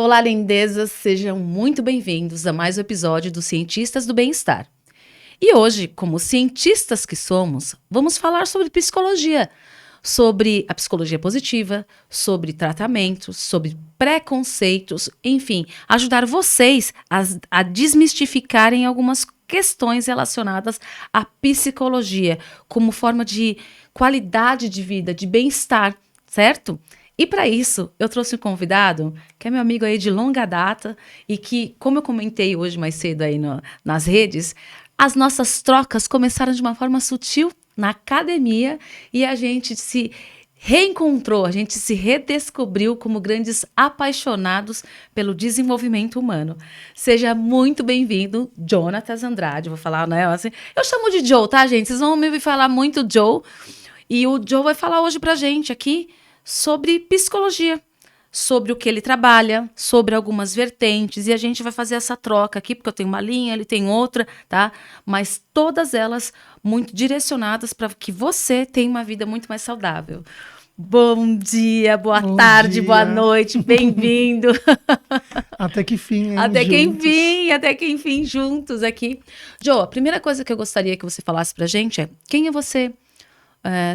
Olá, lindezas! Sejam muito bem-vindos a mais um episódio dos Cientistas do Bem-Estar. E hoje, como cientistas que somos, vamos falar sobre psicologia, sobre a psicologia positiva, sobre tratamentos, sobre preconceitos, enfim, ajudar vocês a desmistificarem algumas questões relacionadas à psicologia como forma de qualidade de vida, de bem-estar, certo? E para isso, eu trouxe um convidado que é meu amigo aí de longa data e que, como eu comentei hoje mais cedo aí nas redes, as nossas trocas começaram de uma forma sutil na academia e a gente se reencontrou, a gente se redescobriu como grandes apaixonados pelo desenvolvimento humano. Seja muito bem-vindo, Jonatas Andrade. Vou falar, né? Assim, eu chamo de Joe, tá, gente? Vocês vão me ouvir falar muito Joe. E o Joe vai falar hoje pra gente aqui sobre psicologia, sobre o que ele trabalha, sobre algumas vertentes, e a gente vai fazer essa troca aqui, porque eu tenho uma linha, ele tem outra, tá? Mas todas elas muito direcionadas para que você tenha uma vida muito mais saudável. Bom dia, boa tarde, boa noite, bem-vindo. Até que enfim, hein? Até que enfim, juntos aqui. Joe, a primeira coisa que eu gostaria que você falasse pra gente é quem é você,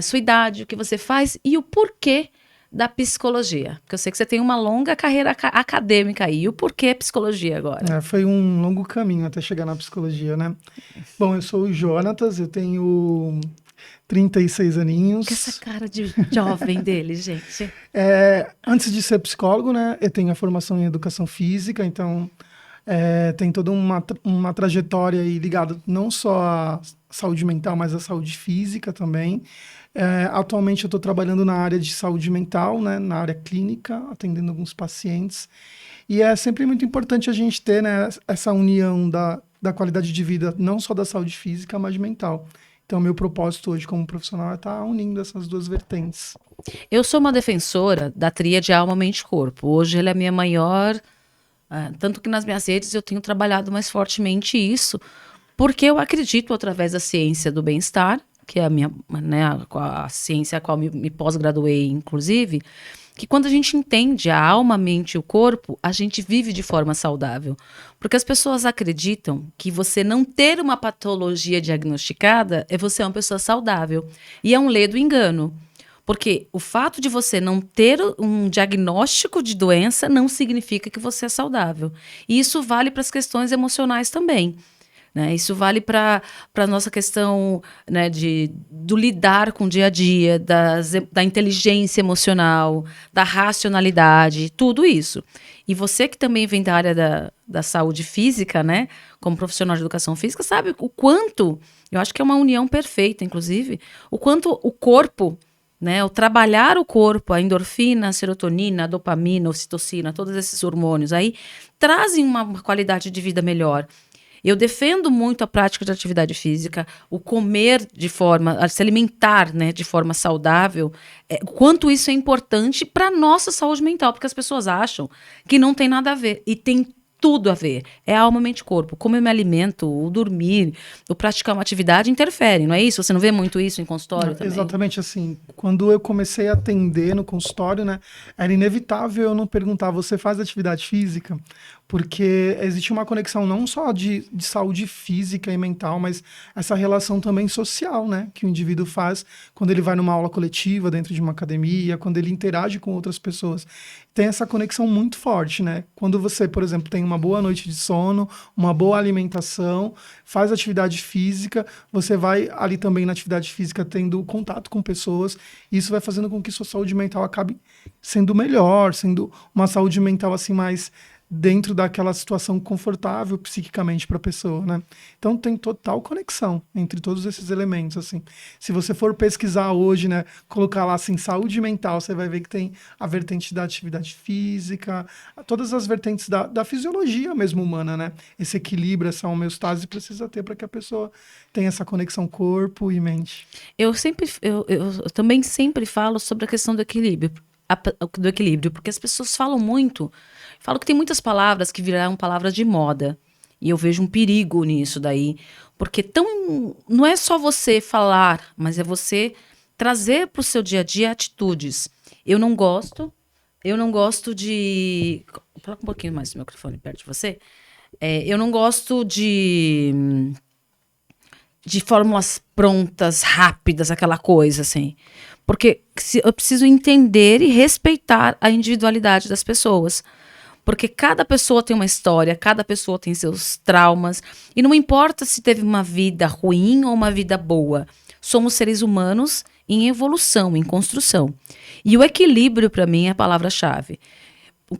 sua idade, o que você faz e o porquê da psicologia. Porque eu sei que você tem uma longa carreira acadêmica aí. E o porquê psicologia agora? Foi um longo caminho até chegar na psicologia, né? Bom, eu sou o Jonatas, eu tenho 36 aninhos. Com essa cara de jovem dele, gente. Antes de ser psicólogo, né, eu tenho a formação em educação física, então tem toda uma trajetória aí ligada não só à saúde mental, mas à saúde física também. Atualmente eu estou trabalhando na área de saúde mental, né, na área clínica, atendendo alguns pacientes. E é sempre muito importante a gente ter, né, essa união da qualidade de vida, não só da saúde física, mas mental. Então, meu propósito hoje como profissional é estar unindo essas duas vertentes. Eu sou uma defensora da tríade alma, mente e corpo. Hoje ela é a minha maior... tanto que nas minhas redes eu tenho trabalhado mais fortemente isso, porque eu acredito, através da ciência do bem-estar, que é a minha, né, a ciência a qual me pós-graduei, inclusive, que quando a gente entende a alma, a mente e o corpo, a gente vive de forma saudável. Porque as pessoas acreditam que você não ter uma patologia diagnosticada é você uma pessoa saudável. E é um ledo engano. Porque o fato de você não ter um diagnóstico de doença não significa que você é saudável. E isso vale para as questões emocionais também. Né? Isso vale para a nossa questão, né, do lidar com o dia a dia, da inteligência emocional, da racionalidade, tudo isso. E você que também vem da área da saúde física, né, como profissional de educação física, sabe o quanto, eu acho que é uma união perfeita, inclusive, o quanto o corpo, né, o trabalhar o corpo, a endorfina, a serotonina, a dopamina, a ocitocina, todos esses hormônios aí, trazem uma qualidade de vida melhor. Eu defendo muito a prática de atividade física, o comer se alimentar, né, de forma saudável, o quanto isso é importante para a nossa saúde mental, porque as pessoas acham que não tem nada a ver, e tem tudo a ver. É alma, mente e corpo. Como eu me alimento, o dormir, o praticar uma atividade interfere, não é isso? Você não vê muito isso em consultório também? Exatamente assim. Quando eu comecei a atender no consultório, né, era inevitável eu não perguntar, você faz atividade física? Porque existe uma conexão não só de saúde física e mental, mas essa relação também social, né, que o indivíduo faz quando ele vai numa aula coletiva dentro de uma academia, quando ele interage com outras pessoas. Tem essa conexão muito forte, né? Quando você, por exemplo, tem uma boa noite de sono, uma boa alimentação, faz atividade física, você vai ali também na atividade física tendo contato com pessoas, e isso vai fazendo com que sua saúde mental acabe sendo melhor, sendo uma saúde mental assim mais dentro daquela situação confortável psiquicamente para a pessoa, né? Então tem total conexão entre todos esses elementos, assim. Se você for pesquisar hoje, né, colocar lá assim saúde mental, você vai ver que tem a vertente da atividade física, todas as vertentes da fisiologia mesmo humana, né? Esse equilíbrio, essa homeostase precisa ter para que a pessoa tenha essa conexão corpo e mente. Eu também sempre falo sobre a questão do equilíbrio, porque as pessoas falam que tem muitas palavras que viraram palavras de moda. E eu vejo um perigo nisso daí. Porque não é só você falar, mas é você trazer para o seu dia a dia atitudes. Eu não gosto, Eu não gosto de... Coloca um pouquinho mais o microfone perto de você. Eu não gosto de fórmulas prontas, rápidas, aquela coisa, assim. Porque eu preciso entender e respeitar a individualidade das pessoas. Porque cada pessoa tem uma história, cada pessoa tem seus traumas. E não importa se teve uma vida ruim ou uma vida boa. Somos seres humanos em evolução, em construção. E o equilíbrio, para mim, é a palavra-chave.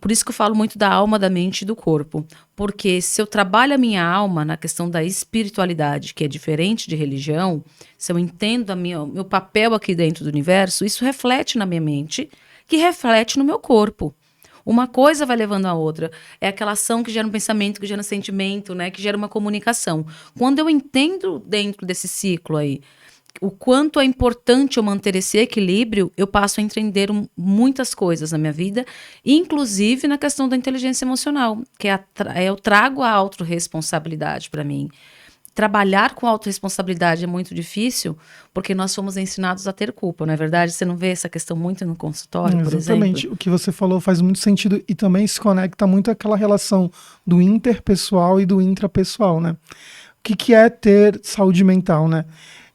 Por isso que eu falo muito da alma, da mente e do corpo. Porque se eu trabalho a minha alma na questão da espiritualidade, que é diferente de religião, se eu entendo o meu papel aqui dentro do universo, isso reflete na minha mente, que reflete no meu corpo. Uma coisa vai levando a outra. É aquela ação que gera um pensamento, que gera um sentimento, né? Que gera uma comunicação. Quando eu entendo dentro desse ciclo aí o quanto é importante eu manter esse equilíbrio, eu passo a entender muitas coisas na minha vida, inclusive na questão da inteligência emocional, que eu trago a autorresponsabilidade para mim. Trabalhar com autorresponsabilidade é muito difícil, porque nós somos ensinados a ter culpa, não é verdade? Você não vê essa questão muito no consultório, por exemplo? Exatamente. O que você falou faz muito sentido e também se conecta muito àquela relação do interpessoal e do intrapessoal, né? O que é ter saúde mental, né?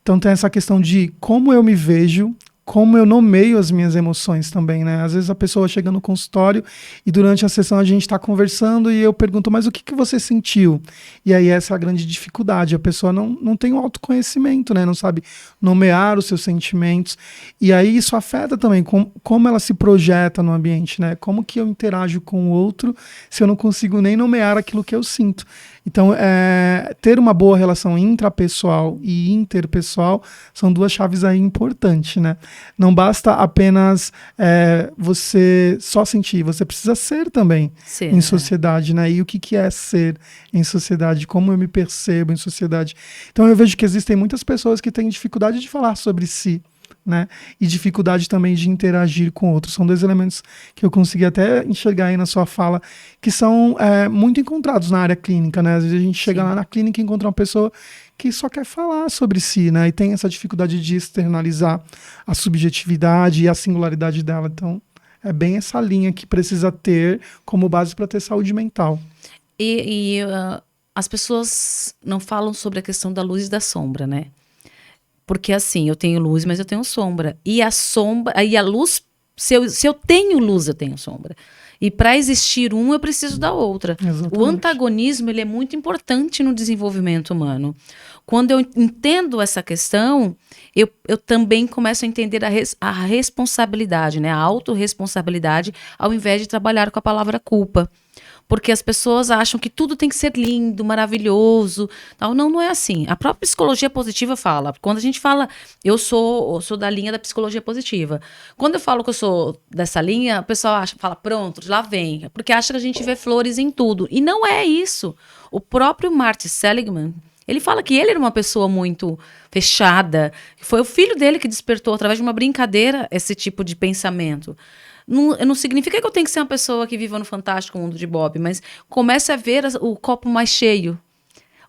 Então tem essa questão de como eu me vejo, como eu nomeio as minhas emoções também, né? Às vezes a pessoa chega no consultório e durante a sessão a gente está conversando e eu pergunto, mas o que você sentiu? E aí essa é a grande dificuldade, a pessoa não tem o autoconhecimento, né? Não sabe nomear os seus sentimentos. E aí isso afeta também como ela se projeta no ambiente, né? Como que eu interajo com o outro se eu não consigo nem nomear aquilo que eu sinto. Então, ter uma boa relação intrapessoal e interpessoal são duas chaves aí importantes, né? Não basta apenas você só sentir, você precisa ser também em sociedade, né? E o que é ser em sociedade? Como eu me percebo em sociedade? Então, eu vejo que existem muitas pessoas que têm dificuldade de falar sobre si, né? E dificuldade também de interagir com outros. São dois elementos que eu consegui até enxergar aí na sua fala, que são muito encontrados na área clínica, né? Às vezes a gente chega lá na clínica e encontra uma pessoa que só quer falar sobre si, né? E tem essa dificuldade de externalizar a subjetividade e a singularidade dela. Então, é bem essa linha que precisa ter como base para ter saúde mental. As pessoas não falam sobre a questão da luz e da sombra, né? Porque assim, eu tenho luz, mas eu tenho sombra. E a luz, se eu tenho luz, eu tenho sombra. E para existir eu preciso da outra. Exatamente. O antagonismo, ele é muito importante no desenvolvimento humano. Quando eu entendo essa questão, eu também começo a entender a responsabilidade, né? A autorresponsabilidade, ao invés de trabalhar com a palavra culpa. Porque as pessoas acham que tudo tem que ser lindo, maravilhoso. Tal. Não é assim. A própria psicologia positiva fala. Quando a gente fala, eu sou da linha da psicologia positiva. Quando eu falo que eu sou dessa linha, o pessoal fala, pronto, lá vem. Porque acha que a gente vê flores em tudo. E não é isso. O próprio Martin Seligman, ele fala que ele era uma pessoa muito fechada. Foi o filho dele que despertou, através de uma brincadeira, esse tipo de pensamento. Não significa que eu tenho que ser uma pessoa que viva no fantástico mundo de Bob, mas comece a ver o copo mais cheio.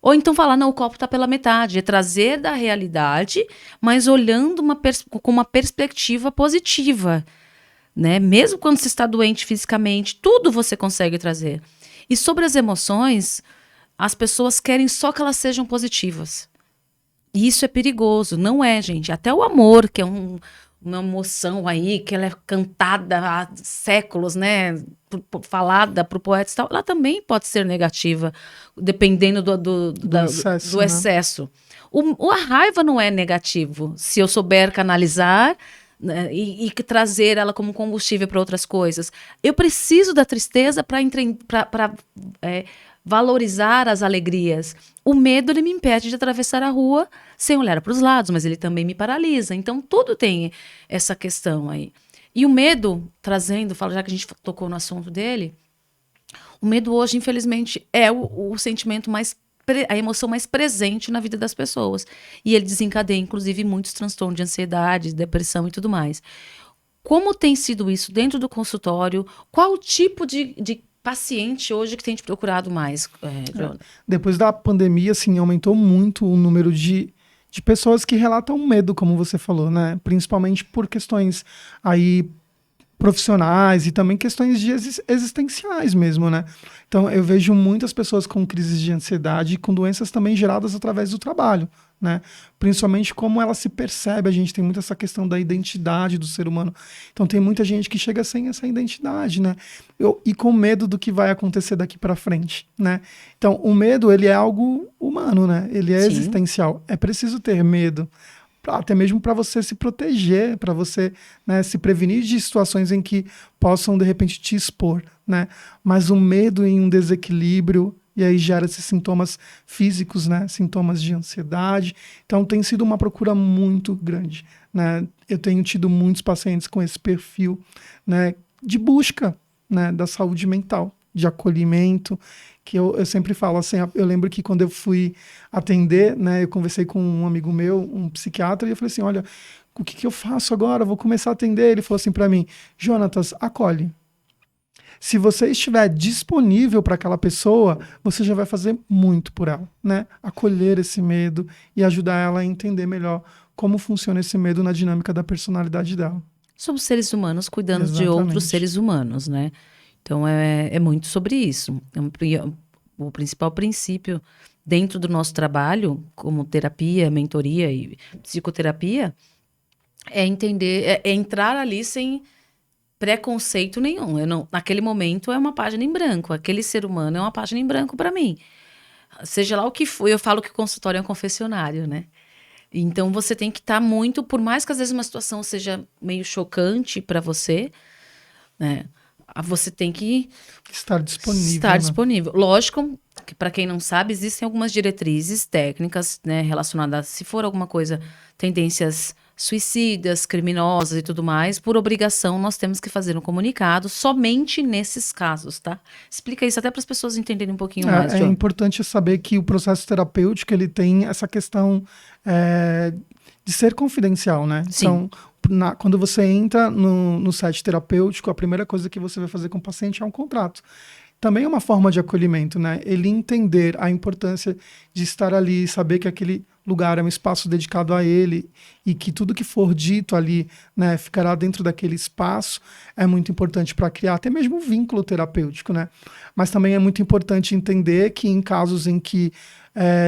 Ou então falar, não, o copo está pela metade. É trazer da realidade, mas olhando com uma perspectiva positiva. Né? Mesmo quando você está doente fisicamente, tudo você consegue trazer. E sobre as emoções, as pessoas querem só que elas sejam positivas. E isso é perigoso. Não é, gente. Até o amor, que é uma emoção aí, que ela é cantada há séculos, né? Falada para o poeta e tal, ela também pode ser negativa, dependendo do excesso. Né? A raiva não é negativo, se eu souber canalizar, né, e trazer ela como combustível para outras coisas. Eu preciso da tristeza para valorizar as alegrias. O medo, ele me impede de atravessar a rua sem olhar para os lados, mas ele também me paralisa. Então, tudo tem essa questão aí. E o medo, já que a gente tocou no assunto dele, o medo hoje, infelizmente, é o sentimento a emoção mais presente na vida das pessoas. E ele desencadeia, inclusive, muitos transtornos de ansiedade, depressão e tudo mais. Como tem sido isso dentro do consultório? Qual o tipo de paciente hoje que tem te procurado mais, Jonah? Depois da pandemia, assim, aumentou muito o número de pessoas que relatam medo, como você falou, né? Principalmente por questões aí profissionais e também questões de existenciais mesmo, né? Então, eu vejo muitas pessoas com crises de ansiedade e com doenças também geradas através do trabalho, né? Principalmente como ela se percebe, a gente tem muito essa questão da identidade do ser humano. Então, tem muita gente que chega sem essa identidade, né? E com medo do que vai acontecer daqui para frente, né? Então, o medo, ele é algo humano, né? Ele é Sim. existencial. É preciso ter medo, até mesmo para você se proteger, para você, né, se prevenir de situações em que possam, de repente, te expor, né? Mas o medo em um desequilíbrio, e aí gera esses sintomas físicos, né? Sintomas de ansiedade. Então, tem sido uma procura muito grande, né? Eu tenho tido muitos pacientes com esse perfil, né, de busca, né, da saúde mental, de acolhimento, que eu sempre falo assim, eu lembro que quando eu fui atender, né, eu conversei com um amigo meu, um psiquiatra, e eu falei assim, olha, o que eu faço agora? Eu vou começar a atender. Ele falou assim para mim, Jonatas, acolhe. Se você estiver disponível para aquela pessoa, você já vai fazer muito por ela, né? Acolher esse medo e ajudar ela a entender melhor como funciona esse medo na dinâmica da personalidade dela. Somos seres humanos cuidando de outros Exatamente. seres humanos, né? Então, é muito sobre isso. O principal princípio dentro do nosso trabalho, como terapia, mentoria e psicoterapia, é entender, é entrar ali sem preconceito nenhum. Naquele momento é uma página em branco. Aquele ser humano é uma página em branco para mim. Seja lá o que for, eu falo que o consultório é um confessionário, né? Então você tem que estar muito, por mais que às vezes uma situação seja meio chocante para você, né? Você tem que Estar disponível, estar né? disponível. Lógico que, para quem não sabe, existem algumas diretrizes técnicas, né, relacionadas, se for alguma coisa, tendências suicidas, criminosas e tudo mais, por obrigação nós temos que fazer um comunicado somente nesses casos, tá? Explica isso até para as pessoas entenderem um pouquinho mais, É John. importante saber que o processo terapêutico ele tem essa questão de ser confidencial, né? Sim. Então, quando você entra no site terapêutico, a primeira coisa que você vai fazer com o paciente é um contrato. Também é uma forma de acolhimento, né? Ele entender a importância de estar ali, saber que aquele lugar é um espaço dedicado a ele e que tudo que for dito ali, né, ficará dentro daquele espaço, é muito importante para criar até mesmo um vínculo terapêutico, né? Mas também é muito importante entender que em casos em que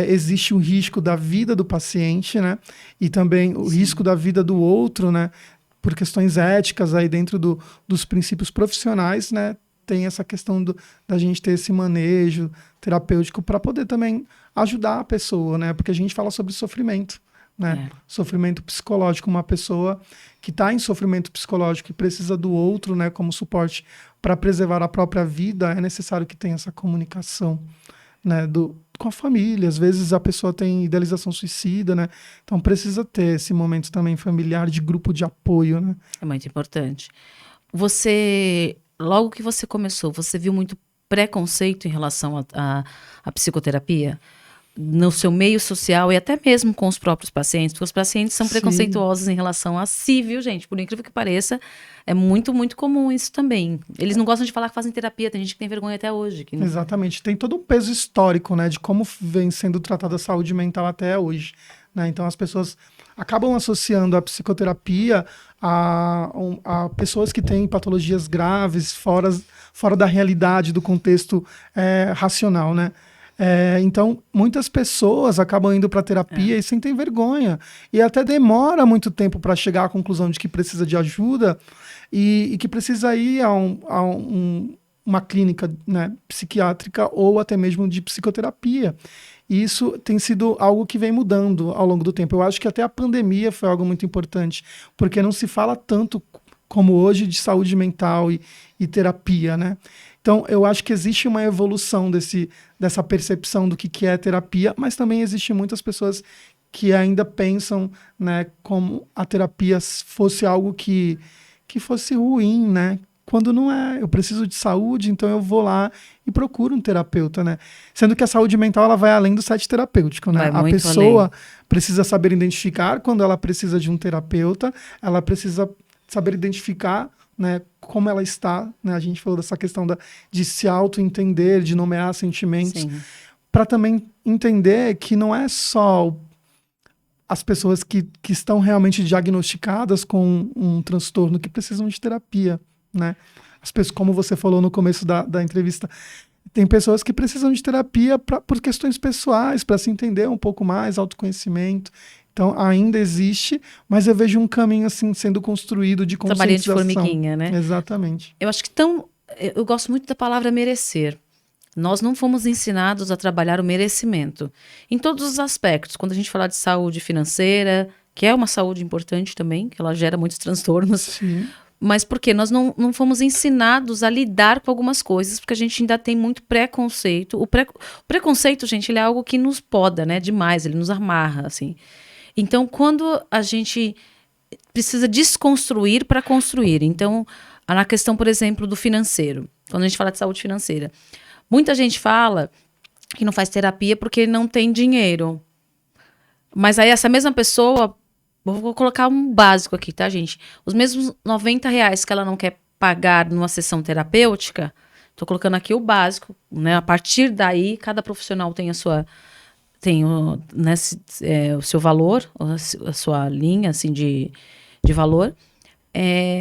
existe o risco da vida do paciente, né, e também o risco da vida do outro, né, por questões éticas aí dentro dos princípios profissionais, né, tem essa questão da gente ter esse manejo terapêutico para poder também ajudar a pessoa, né? Porque a gente fala sobre sofrimento, né? Sofrimento psicológico, uma pessoa que está em sofrimento psicológico e precisa do outro, né, como suporte para preservar a própria vida, é necessário que tenha essa comunicação, né, com a família. Às vezes a pessoa tem idealização suicida, né? Então precisa ter esse momento também familiar de grupo de apoio, né? É muito importante. Logo que você começou, você viu muito preconceito em relação à psicoterapia? No seu meio social e até mesmo com os próprios pacientes? Porque os pacientes são Sim. preconceituosos em relação a si, viu, gente? Por incrível que pareça, é muito, muito comum isso também. Eles não gostam de falar que fazem terapia, tem gente que tem vergonha até hoje. Que não... Exatamente. Tem todo um peso histórico, né, de como vem sendo tratada a saúde mental até hoje, né? Então as pessoas acabam associando a psicoterapia a pessoas que têm patologias graves fora da realidade, do contexto racional, né? Então, muitas pessoas acabam indo para terapia e sentem vergonha. E até demora muito tempo para chegar à conclusão de que precisa de ajuda e que precisa ir a uma clínica, né, psiquiátrica ou até mesmo de psicoterapia. E isso tem sido algo que vem mudando ao longo do tempo. Eu acho que até a pandemia foi algo muito importante, porque não se fala tanto como hoje de saúde mental e terapia, né? Então, eu acho que existe uma evolução dessa percepção do que é terapia, mas também existem muitas pessoas que ainda pensam, né, como a terapia fosse algo que fosse ruim, né? Quando não é. Eu preciso de saúde, então eu vou lá e procuro um terapeuta, né? Sendo que a saúde mental ela vai além do set terapêutico, né? Vai A muito pessoa além. precisa saber identificar quando ela precisa de um terapeuta, ela precisa saber identificar, né, como ela está, né? A gente falou dessa questão de se auto-entender, de nomear sentimentos, para também entender que não é só as pessoas que estão realmente diagnosticadas com um transtorno que precisam de terapia, né? As pessoas, como você falou no começo da entrevista, tem pessoas que precisam de terapia por questões pessoais, para se entender um pouco mais, autoconhecimento. Então, ainda existe, mas eu vejo um caminho assim sendo construído de Trabalhinho de conscientização. formiguinha, né? Exatamente. Eu acho que eu gosto muito da palavra merecer. Nós não fomos ensinados a trabalhar o merecimento. Em todos os aspectos. Quando a gente fala de saúde financeira, que é uma saúde importante também, que ela gera muitos transtornos. Sim. Mas por quê? Nós não fomos ensinados a lidar com algumas coisas, porque a gente ainda tem muito preconceito. O preconceito, gente, ele é algo que nos poda, né? Demais, ele nos amarra, assim. Então, quando a gente precisa desconstruir para construir. Então, na questão, por exemplo, do financeiro. Quando a gente fala de saúde financeira. Muita gente fala que não faz terapia porque não tem dinheiro. Mas aí essa mesma pessoa... Vou colocar um básico aqui, tá, gente? Os mesmos R$ 90 que ela não quer pagar numa sessão terapêutica, tô colocando aqui o básico, né? A partir daí, cada profissional tem a sua... Tem o seu valor, a sua linha, assim, de valor.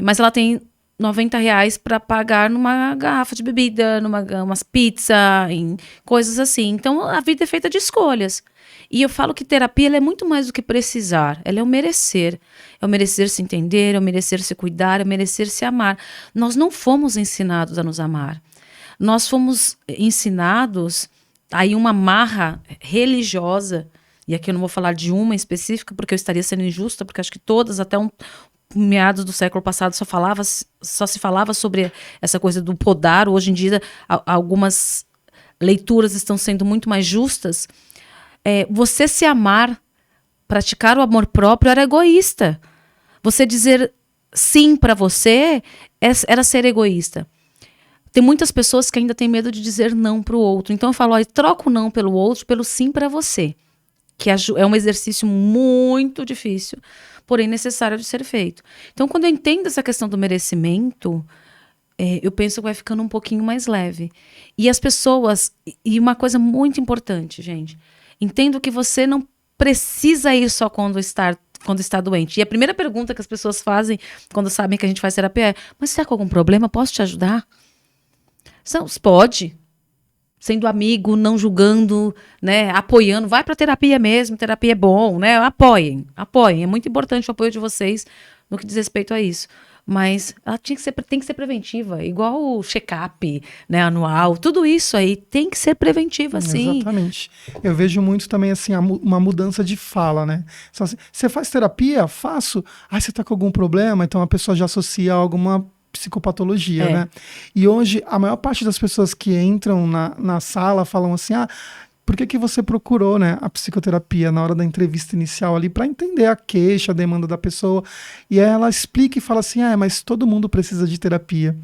Mas ela tem R$ 90 para pagar numa garrafa de bebida, umas pizza, em coisas assim. Então, a vida é feita de escolhas. E eu falo que terapia ela é muito mais do que precisar. Ela é o merecer. É o merecer se entender, é o merecer se cuidar, é o merecer se amar. Nós não fomos ensinados a nos amar. Nós fomos ensinados aí uma marra religiosa, e aqui eu não vou falar de uma específica, porque eu estaria sendo injusta, porque acho que todas, até meados do século passado, só se falava sobre essa coisa do podar. Hoje em dia, algumas leituras estão sendo muito mais justas. Você se amar, praticar o amor próprio era egoísta. Você dizer sim para você era ser egoísta. Tem muitas pessoas que ainda têm medo de dizer não para o outro. Então eu falo, troca o não pelo outro, pelo sim para você. Que é um exercício muito difícil, porém necessário de ser feito. Então, quando eu entendo essa questão do merecimento, eu penso que vai ficando um pouquinho mais leve. E as pessoas... E uma coisa muito importante, gente. Entendo que você não precisa ir só quando está doente. E a primeira pergunta que as pessoas fazem quando sabem que a gente faz terapia é: mas você está com algum problema? Posso te ajudar? Pode. Sendo amigo, não julgando, né, apoiando. Vai para terapia mesmo, terapia é bom, né? Apoiem. É muito importante o apoio de vocês no que diz respeito a isso. Mas ela tem que ser preventiva, igual o check-up, né, anual. Tudo isso aí tem que ser preventiva, sim. Exatamente. Eu vejo muito também assim uma mudança de fala, né? Só assim, você faz terapia? Faço. Você tá com algum problema? Então a pessoa já associa a alguma psicopatologia, né? E hoje a maior parte das pessoas que entram na sala falam assim: por que você procurou, né, a psicoterapia na hora da entrevista inicial ali para entender a queixa, a demanda da pessoa? E aí ela explica e fala assim: mas todo mundo precisa de terapia.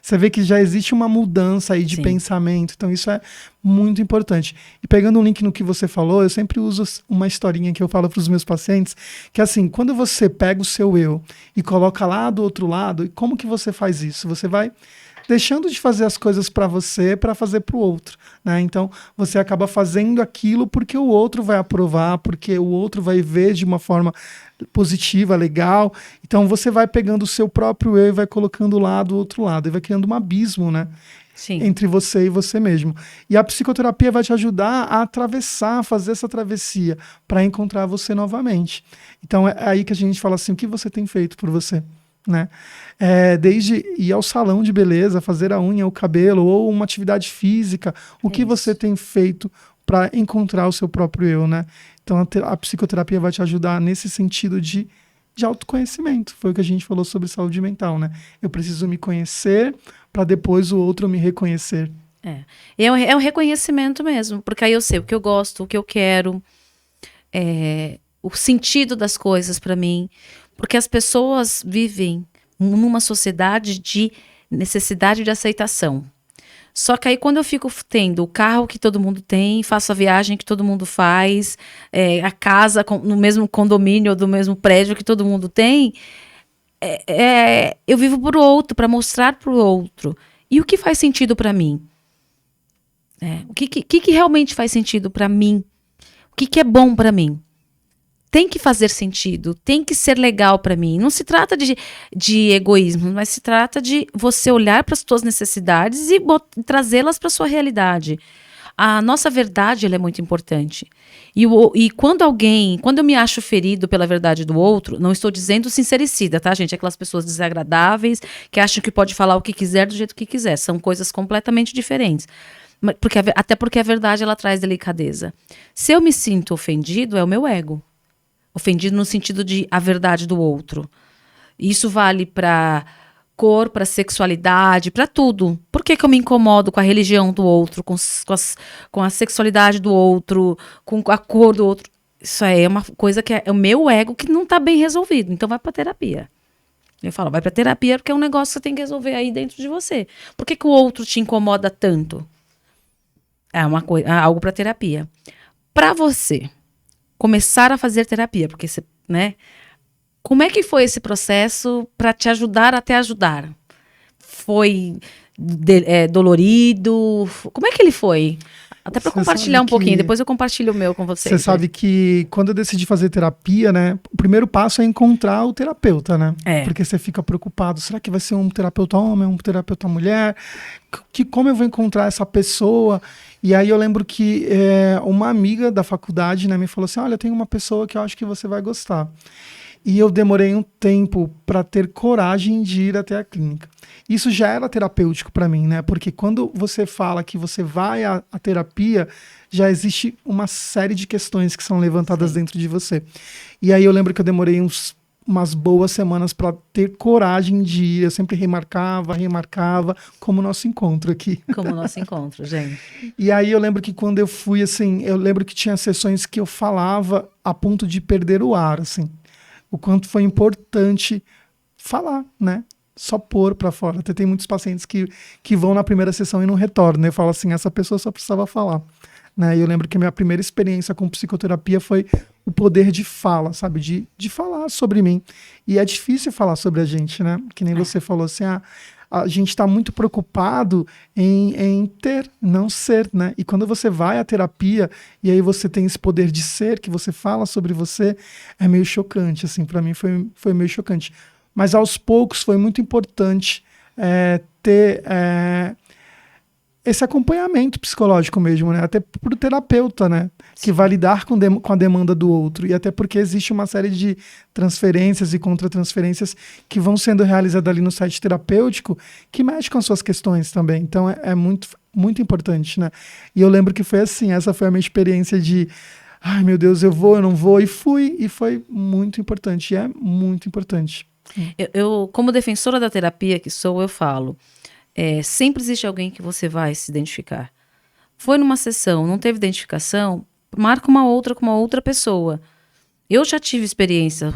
Você vê que já existe uma mudança aí de Sim. pensamento, então isso é muito importante. E pegando um link no que você falou, eu sempre uso uma historinha que eu falo para os meus pacientes, que é assim, quando você pega o seu eu e coloca lá do outro lado, e como que você faz isso? Você vai deixando de fazer as coisas para você para fazer para o outro, né? Então você acaba fazendo aquilo porque o outro vai aprovar, porque o outro vai ver de uma forma positiva, legal. Então você vai pegando o seu próprio eu e vai colocando lá do outro lado e vai criando um abismo, né? Sim. Entre você e você mesmo. E a psicoterapia vai te ajudar a atravessar, a fazer essa travessia para encontrar você novamente. Então é aí que a gente fala assim: o que você tem feito por você? Né? Desde ir ao salão de beleza, fazer a unha, o cabelo, ou uma atividade física, o que você tem feito para encontrar o seu próprio eu, né? Então a psicoterapia vai te ajudar nesse sentido de autoconhecimento. Foi o que a gente falou sobre saúde mental, né? Eu preciso me conhecer para depois o outro me reconhecer. É um reconhecimento mesmo, porque aí eu sei o que eu gosto, o que eu quero, o sentido das coisas para mim. Porque as pessoas vivem numa sociedade de necessidade de aceitação. Só que aí quando eu fico tendo o carro que todo mundo tem, faço a viagem que todo mundo faz, a casa no mesmo condomínio ou do mesmo prédio que todo mundo tem, eu vivo para o outro, para mostrar para o outro. E o que faz sentido para mim? O que realmente faz sentido para mim? O que é bom para mim? tem que fazer sentido, tem que ser legal para mim. Não se trata de egoísmo, mas se trata de você olhar para as suas necessidades e trazê-las para sua realidade. A nossa verdade, ela é muito importante. E quando eu me acho ferido pela verdade do outro, não estou dizendo sincericida, tá, gente? Aquelas pessoas desagradáveis que acham que pode falar o que quiser do jeito que quiser. São coisas completamente diferentes. Até porque a verdade, ela traz delicadeza. Se eu me sinto ofendido, é o meu ego. Ofendido no sentido de a verdade do outro. Isso vale para cor, para sexualidade, para tudo. Por que eu me incomodo com a religião do outro, com a sexualidade do outro, com a cor do outro? Isso aí é uma coisa que é o meu ego que não está bem resolvido. Então vai para terapia. Eu falo, vai para terapia porque é um negócio que você tem que resolver aí dentro de você. Por que o outro te incomoda tanto? É algo para terapia. Para você começar a fazer terapia, porque você, né? Como é que foi esse processo para te ajudar a te ajudar? Foi dolorido? Como é que ele foi? Até para compartilhar um pouquinho, depois eu compartilho o meu com vocês. Você sabe que quando eu decidi fazer terapia, né? O primeiro passo é encontrar o terapeuta, né? Porque você fica preocupado, será que vai ser um terapeuta homem, um terapeuta mulher? Como eu vou encontrar essa pessoa? E aí eu lembro que uma amiga da faculdade, né, me falou assim, olha, tem uma pessoa que eu acho que você vai gostar. E eu demorei um tempo para ter coragem de ir até a clínica. Isso já era terapêutico para mim, né? Porque quando você fala que você vai à terapia, já existe uma série de questões que são levantadas dentro de você. E aí eu lembro que eu demorei umas boas semanas para ter coragem de ir. Eu sempre remarcava, como o nosso encontro aqui. Como o nosso encontro, gente. E aí eu lembro que quando eu fui, assim, eu lembro que tinha sessões que eu falava a ponto de perder o ar, assim. O quanto foi importante falar, né? Só pôr para fora. Até tem muitos pacientes que vão na primeira sessão e não retornam. Eu falo assim, essa pessoa só precisava falar. Né? E eu lembro que a minha primeira experiência com psicoterapia foi o poder de fala, sabe? De falar sobre mim. E é difícil falar sobre a gente, né? Que nem você falou assim, a gente está muito preocupado em ter, não ser, né? E quando você vai à terapia e aí você tem esse poder de ser, que você fala sobre você, é meio chocante, assim, para mim foi meio chocante. Mas aos poucos foi muito importante ter esse acompanhamento psicológico mesmo, né? Até pro terapeuta, né? Sim. Que vai lidar com a demanda do outro. E até porque existe uma série de transferências e contratransferências que vão sendo realizadas ali no site terapêutico que mexe com as suas questões também. Então é muito, muito importante, né? E eu lembro que foi assim, essa foi a minha experiência de ai meu Deus, eu vou, eu não vou, e fui, e foi muito importante, e é muito importante. Eu como defensora da terapia que sou, eu falo, sempre existe alguém que você vai se identificar. Foi numa sessão, não teve identificação, marca uma outra com uma outra pessoa. Eu já tive experiências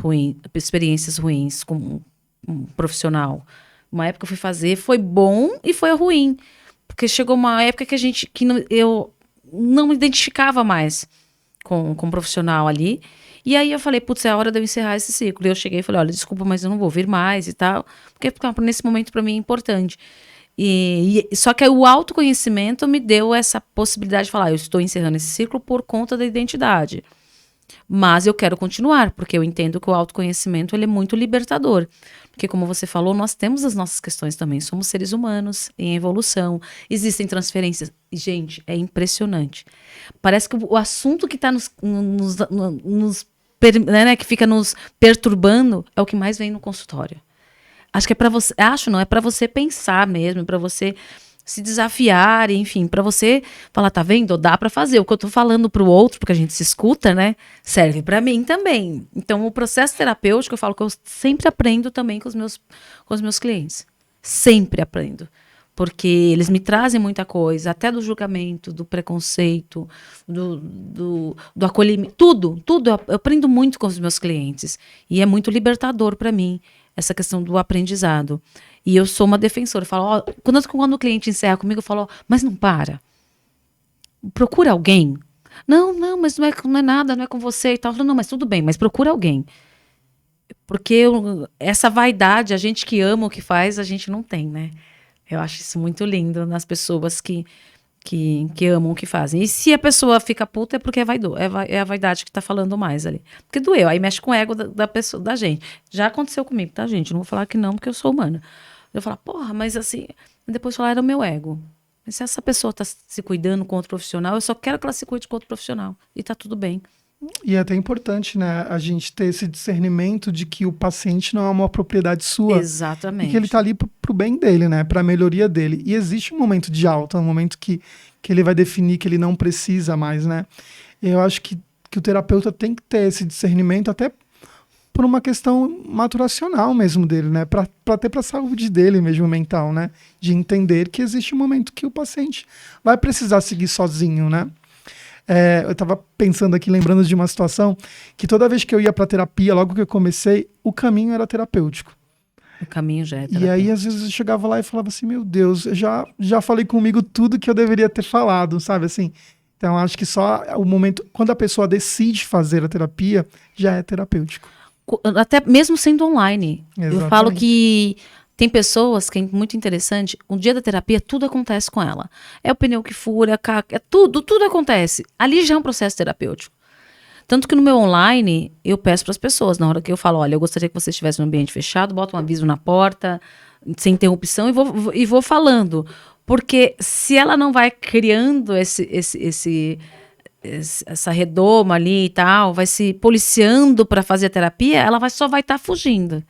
ruins com um profissional. Uma época eu fui fazer, foi bom e foi ruim. Porque chegou uma época que eu não me identificava mais com um profissional ali. E aí eu falei, putz, é a hora de eu encerrar esse ciclo. E eu cheguei e falei, olha, desculpa, mas eu não vou vir mais e tal. Porque nesse momento para mim é importante. Só que o autoconhecimento me deu essa possibilidade de falar, eu estou encerrando esse ciclo por conta da identidade. Mas eu quero continuar, porque eu entendo que o autoconhecimento ele é muito libertador. Porque, como você falou, nós temos as nossas questões também. Somos seres humanos em evolução. Existem transferências. Gente, é impressionante. Parece que o assunto que está né, que fica nos perturbando é o que mais vem no consultório. Acho que é para você, é para você pensar mesmo, para você se desafiar, enfim, para você falar, tá vendo? Dá para fazer. O que eu tô falando pro outro, porque a gente se escuta, né? Serve para mim também. Então, o processo terapêutico, eu falo que eu sempre aprendo também com os meus clientes. Sempre aprendo. Porque eles me trazem muita coisa, até do julgamento, do preconceito, do acolhimento, tudo. Eu aprendo muito com os meus clientes. E é muito libertador para mim essa questão do aprendizado. E eu sou uma defensora. Eu falo, quando o cliente encerra comigo, eu falo, mas não para. Procura alguém. Não, mas não é nada, não é com você e tal. Eu falo, não, mas tudo bem, mas procura alguém. Porque essa vaidade, a gente que ama o que faz, a gente não tem, né? Eu acho isso muito lindo nas pessoas que que amam o que fazem. E se a pessoa fica puta é porque é a vaidade que tá falando mais ali. Porque doeu, aí mexe com o ego da pessoa, da gente. Já aconteceu comigo, tá, gente? Não vou falar que não, porque eu sou humana. Eu falo, porra, mas assim... Depois falar, era o meu ego. Mas se essa pessoa tá se cuidando com outro profissional, eu só quero que ela se cuide com outro profissional. E tá tudo bem. E é até importante, né, a gente ter esse discernimento de que o paciente não é uma propriedade sua. Exatamente. E que ele está ali pro bem dele, né, para a melhoria dele. E existe um momento de alta, um momento que ele vai definir que ele não precisa mais, né. Eu acho que o terapeuta tem que ter esse discernimento até por uma questão maturacional mesmo dele, né, para ter para a saúde dele mesmo mental, né, de entender que existe um momento que o paciente vai precisar seguir sozinho, né. Eu estava pensando aqui, lembrando de uma situação que toda vez que eu ia para terapia, logo que eu comecei, o caminho era terapêutico. O caminho já é terapia. E aí, às vezes, eu chegava lá e falava assim, meu Deus, eu já falei comigo tudo que eu deveria ter falado, sabe assim? Então, acho que só o momento, quando a pessoa decide fazer a terapia, já é terapêutico. Até mesmo sendo online. Exatamente. Eu falo que tem pessoas que é muito interessante, um dia da terapia tudo acontece com ela. É o pneu que fura, é tudo acontece. Ali já é um processo terapêutico. Tanto que no meu online, eu peço para as pessoas, na hora que eu falo, olha, eu gostaria que você estivesse no ambiente fechado, bota um aviso na porta, sem interrupção, e vou falando. Porque se ela não vai criando essa redoma ali e tal, vai se policiando para fazer a terapia, ela só vai estar fugindo.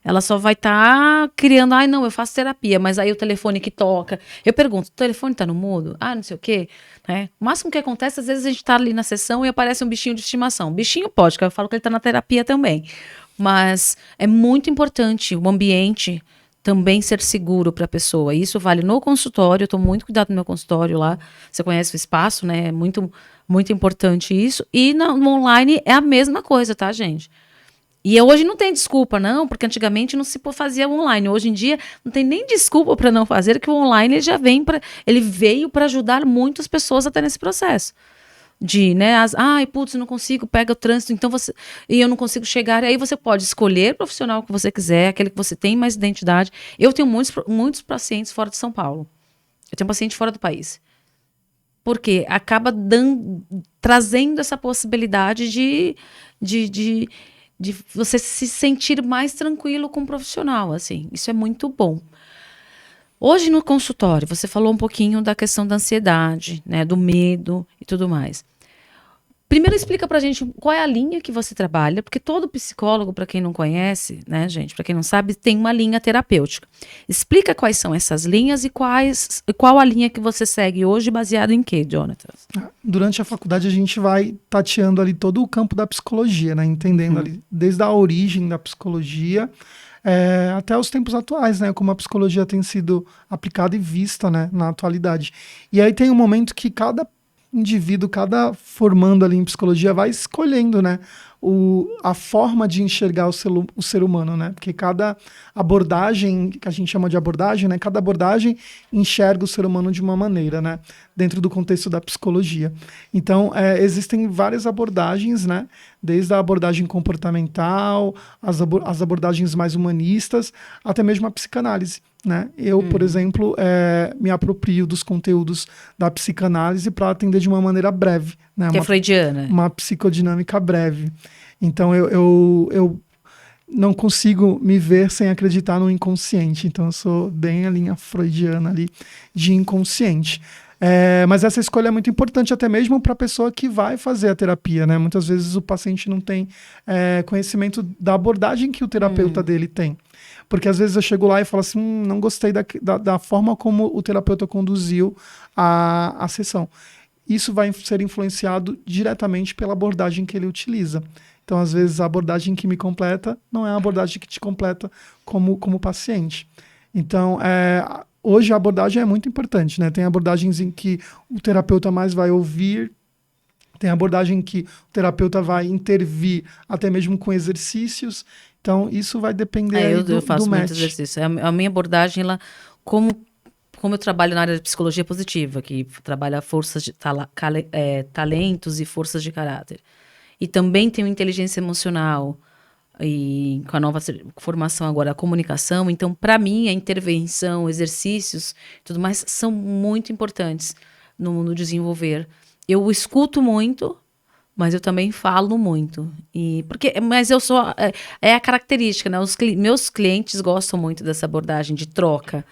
Ela só vai estar criando, ai não, eu faço terapia, mas aí o telefone que toca. Eu pergunto, o telefone tá no mudo? Ah, não sei o quê. Né? O máximo que acontece, às vezes a gente tá ali na sessão e aparece um bichinho de estimação. Bichinho pode, que eu falo que ele tá na terapia também. Mas é muito importante o ambiente também ser seguro para a pessoa. Isso vale no consultório, eu tô muito cuidado no meu consultório lá. Você conhece o espaço, né? É muito, muito importante isso. E no online é a mesma coisa, tá, gente? E hoje não tem desculpa, não, porque antigamente não se fazia online. Hoje em dia não tem nem desculpa para não fazer, que o online ele veio para ajudar muitas pessoas até nesse processo. De, né, ai, putz, não consigo, pega o trânsito, então e eu não consigo chegar. Aí você pode escolher o profissional que você quiser, aquele que você tem mais identidade. Eu tenho muitos pacientes fora de São Paulo. Eu tenho paciente fora do país. Porque acaba trazendo essa possibilidade de você se sentir mais tranquilo com o profissional, assim. Isso é muito bom. Hoje no consultório, você falou um pouquinho da questão da ansiedade, né, do medo e tudo mais. Primeiro explica pra gente qual é a linha que você trabalha, porque todo psicólogo, para quem não conhece, né, gente, para quem não sabe, tem uma linha terapêutica. Explica quais são essas linhas e qual a linha que você segue hoje, baseado em quê, Jonathan? Durante a faculdade a gente vai tateando ali todo o campo da psicologia, né, entendendo ali desde a origem da psicologia até os tempos atuais, né, como a psicologia tem sido aplicada e vista, né, na atualidade. E aí tem um momento que cada indivíduo, cada formando ali em psicologia vai escolhendo, né, a forma de enxergar o ser humano, né, porque cada abordagem, que a gente chama de abordagem, né, cada abordagem enxerga o ser humano de uma maneira, né, dentro do contexto da psicologia. Então, existem várias abordagens, né, desde a abordagem comportamental, as abordagens mais humanistas, até mesmo a psicanálise. Né? Eu, por exemplo, me aproprio dos conteúdos da psicanálise para atender de uma maneira breve. Né? Que é freudiana. Uma psicodinâmica breve. Então, eu não consigo me ver sem acreditar no inconsciente. Então, eu sou bem a linha freudiana ali de inconsciente. Mas essa escolha é muito importante até mesmo para a pessoa que vai fazer a terapia, né? Muitas vezes o paciente não tem conhecimento da abordagem que o terapeuta dele tem. Porque às vezes eu chego lá e falo assim, não gostei da forma como o terapeuta conduziu a sessão. Isso vai ser influenciado diretamente pela abordagem que ele utiliza. Então, às vezes, a abordagem que me completa não é a abordagem que te completa como paciente. Então, hoje a abordagem é muito importante, né? Tem abordagens em que o terapeuta mais vai ouvir, tem abordagem em que o terapeuta vai intervir até mesmo com exercícios. Então, isso vai depender eu faço do muito match. exercício. A minha abordagem, como eu trabalho na área de psicologia positiva, que trabalha forças de talentos e forças de caráter. E também tenho inteligência emocional, e com a nova formação agora, a comunicação. Então, para mim, a intervenção, exercícios, tudo mais, são muito importantes no desenvolver. Eu escuto muito, mas eu também falo muito. Mas eu sou... É a característica, né? Meus clientes gostam muito dessa abordagem de troca.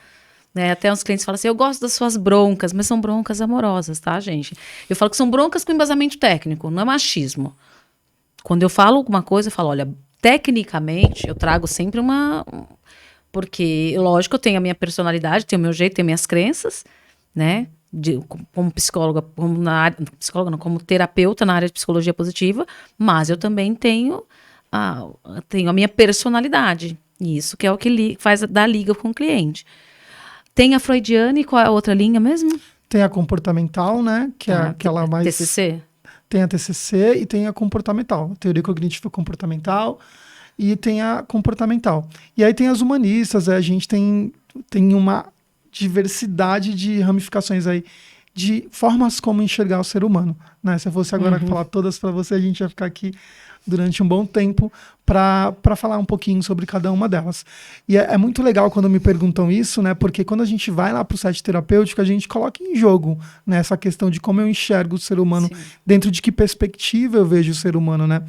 Né? Até uns clientes falam assim, eu gosto das suas broncas, mas são broncas amorosas, tá, gente? Eu falo que são broncas com embasamento técnico, não é machismo. Quando eu falo alguma coisa, eu falo, olha, tecnicamente, eu trago sempre porque, lógico, eu tenho a minha personalidade, tenho o meu jeito, tenho minhas crenças, né? Como psicóloga, como terapeuta na área de psicologia positiva, mas eu também tenho a minha personalidade. Isso que é o que faz da liga com o cliente. Tem a freudiana e qual é a outra linha mesmo? Tem a comportamental, né? Que é aquela mais... TCC? Tem a TCC e tem a comportamental. Teoria cognitiva comportamental e tem a comportamental. E aí tem as humanistas, a gente tem uma diversidade de ramificações aí, de formas como enxergar o ser humano. Né? Se eu fosse agora falar todas para você, a gente ia ficar aqui durante um bom tempo para falar um pouquinho sobre cada uma delas. E é muito legal quando me perguntam isso, né? Porque quando a gente vai lá para o set terapêutico, a gente coloca em jogo, né, essa questão de como eu enxergo o ser humano, sim, dentro de que perspectiva eu vejo o ser humano, né?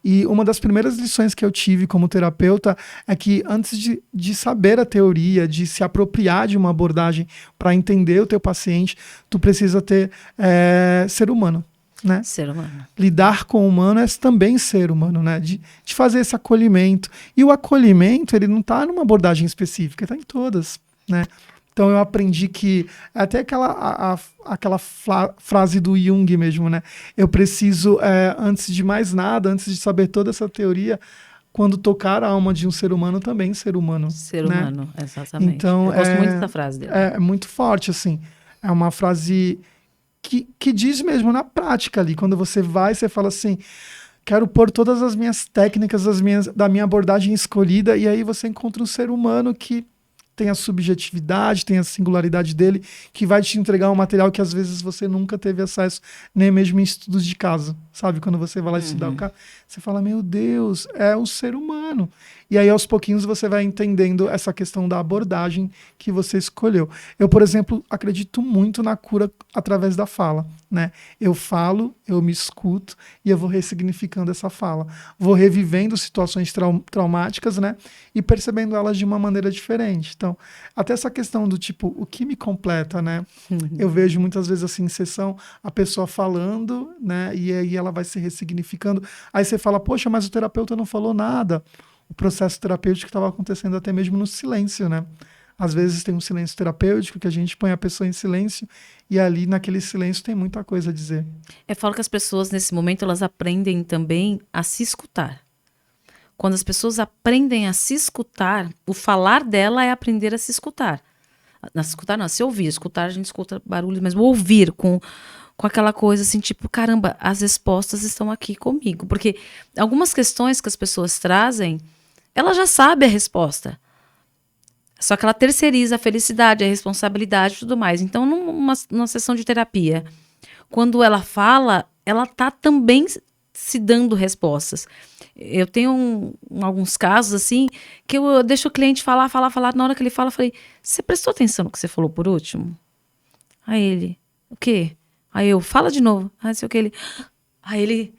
E uma das primeiras lições que eu tive como terapeuta é que antes de saber a teoria, de se apropriar de uma abordagem para entender o teu paciente, tu precisa ter ser humano. Né? Ser humano. Lidar com o humano é também ser humano, né? De fazer esse acolhimento. E o acolhimento, ele não está numa abordagem específica, está em todas, né? Então eu aprendi que, até aquela frase do Jung mesmo, né? Eu preciso, antes de mais nada, antes de saber toda essa teoria, quando tocar a alma de um ser humano, também ser humano. Ser né? humano, exatamente. Então, eu gosto muito dessa frase dele. É muito forte, assim. É uma frase... Que diz mesmo na prática ali, quando você vai, você fala assim, quero pôr todas as minhas técnicas, da minha abordagem escolhida, e aí você encontra um ser humano que tem a subjetividade, tem a singularidade dele, que vai te entregar um material que às vezes você nunca teve acesso, nem mesmo em estudos de caso, sabe? Quando você vai lá estudar o cara, você fala, meu Deus, é um ser humano. E aí, aos pouquinhos, você vai entendendo essa questão da abordagem que você escolheu. Eu, por exemplo, acredito muito na cura através da fala, né? Eu falo, eu me escuto e eu vou ressignificando essa fala. Vou revivendo situações traumáticas, né? E percebendo elas de uma maneira diferente. Então, até essa questão do tipo, o que me completa, né? Eu vejo muitas vezes assim, em sessão, a pessoa falando, né? E aí ela vai se ressignificando. Aí você fala, poxa, mas o terapeuta não falou nada. O processo terapêutico estava acontecendo até mesmo no silêncio, né? Às vezes tem um silêncio terapêutico que a gente põe a pessoa em silêncio e ali naquele silêncio tem muita coisa a dizer. Eu falo que as pessoas nesse momento elas aprendem também a se escutar. Quando as pessoas aprendem a se escutar, o falar dela é aprender a se escutar. Não, se escutar não, se ouvir. Escutar a gente escuta barulhos, mas ouvir com aquela coisa assim, tipo, caramba, as respostas estão aqui comigo. Porque algumas questões que as pessoas trazem, ela já sabe a resposta. Só que ela terceiriza a felicidade, a responsabilidade e tudo mais. Então, numa sessão de terapia, quando ela fala, ela tá também se dando respostas. Eu tenho alguns casos, assim, que eu deixo o cliente falar. Na hora que ele fala, eu falei, você prestou atenção no que você falou por último? Aí ele, o quê? Aí eu, fala de novo. Aí ele,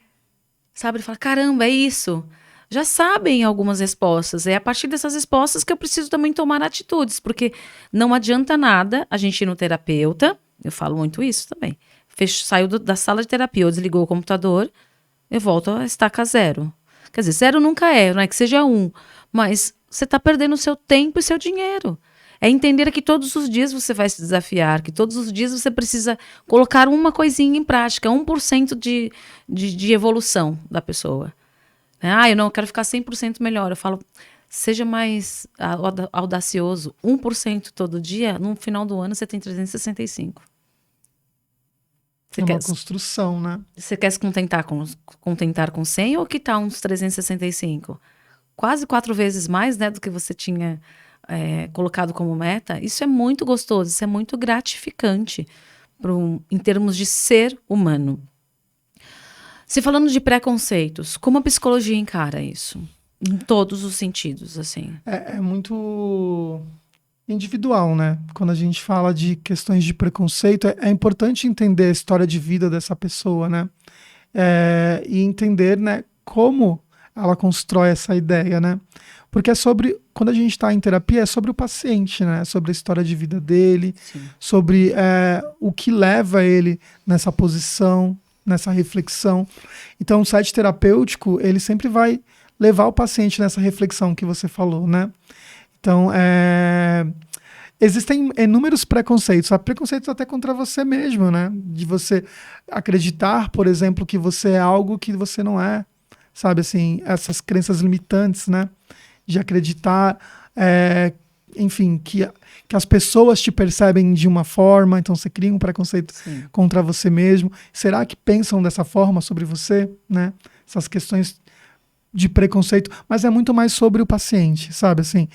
sabe, ele fala, caramba, é isso. Já sabem algumas respostas. É a partir dessas respostas que eu preciso também tomar atitudes, porque não adianta nada a gente ir no terapeuta, eu falo muito isso também, saiu da sala de terapia, ou desligou o computador, eu volto a estaca zero. Quer dizer, zero nunca é, não é que seja 1, mas você está perdendo o seu tempo e seu dinheiro. É entender que todos os dias você vai se desafiar, que todos os dias você precisa colocar uma coisinha em prática, 1% de evolução da pessoa. Eu não quero ficar 100% melhor. Eu falo, seja mais audacioso. 1% todo dia, no final do ano você tem 365. É uma construção, né? Você quer se contentar com 100 ou que tá uns 365? Quase 4 vezes mais, né, do que você tinha colocado como meta. Isso é muito gostoso, isso é muito gratificante em termos de ser humano. Se falando de preconceitos, como a psicologia encara isso? Em todos os sentidos, assim. É muito individual, né? Quando a gente fala de questões de preconceito, é importante entender a história de vida dessa pessoa, né? E entender, né, como ela constrói essa ideia, né? Porque quando a gente está em terapia, é sobre o paciente, né? Sobre a história de vida dele, Sim. sobre o que leva ele nessa posição, nessa reflexão. Então, o site terapêutico, ele sempre vai levar o paciente nessa reflexão que você falou, né? Então, existem inúmeros preconceitos. Há preconceitos até contra você mesmo, né? De você acreditar, por exemplo, que você é algo que você não é. Sabe, assim, essas crenças limitantes, né? De acreditar, enfim, que as pessoas te percebem de uma forma, então você cria um preconceito Sim. contra você mesmo. Será que pensam dessa forma sobre você, né? Essas questões de preconceito, mas é muito mais sobre o paciente, sabe? Assim,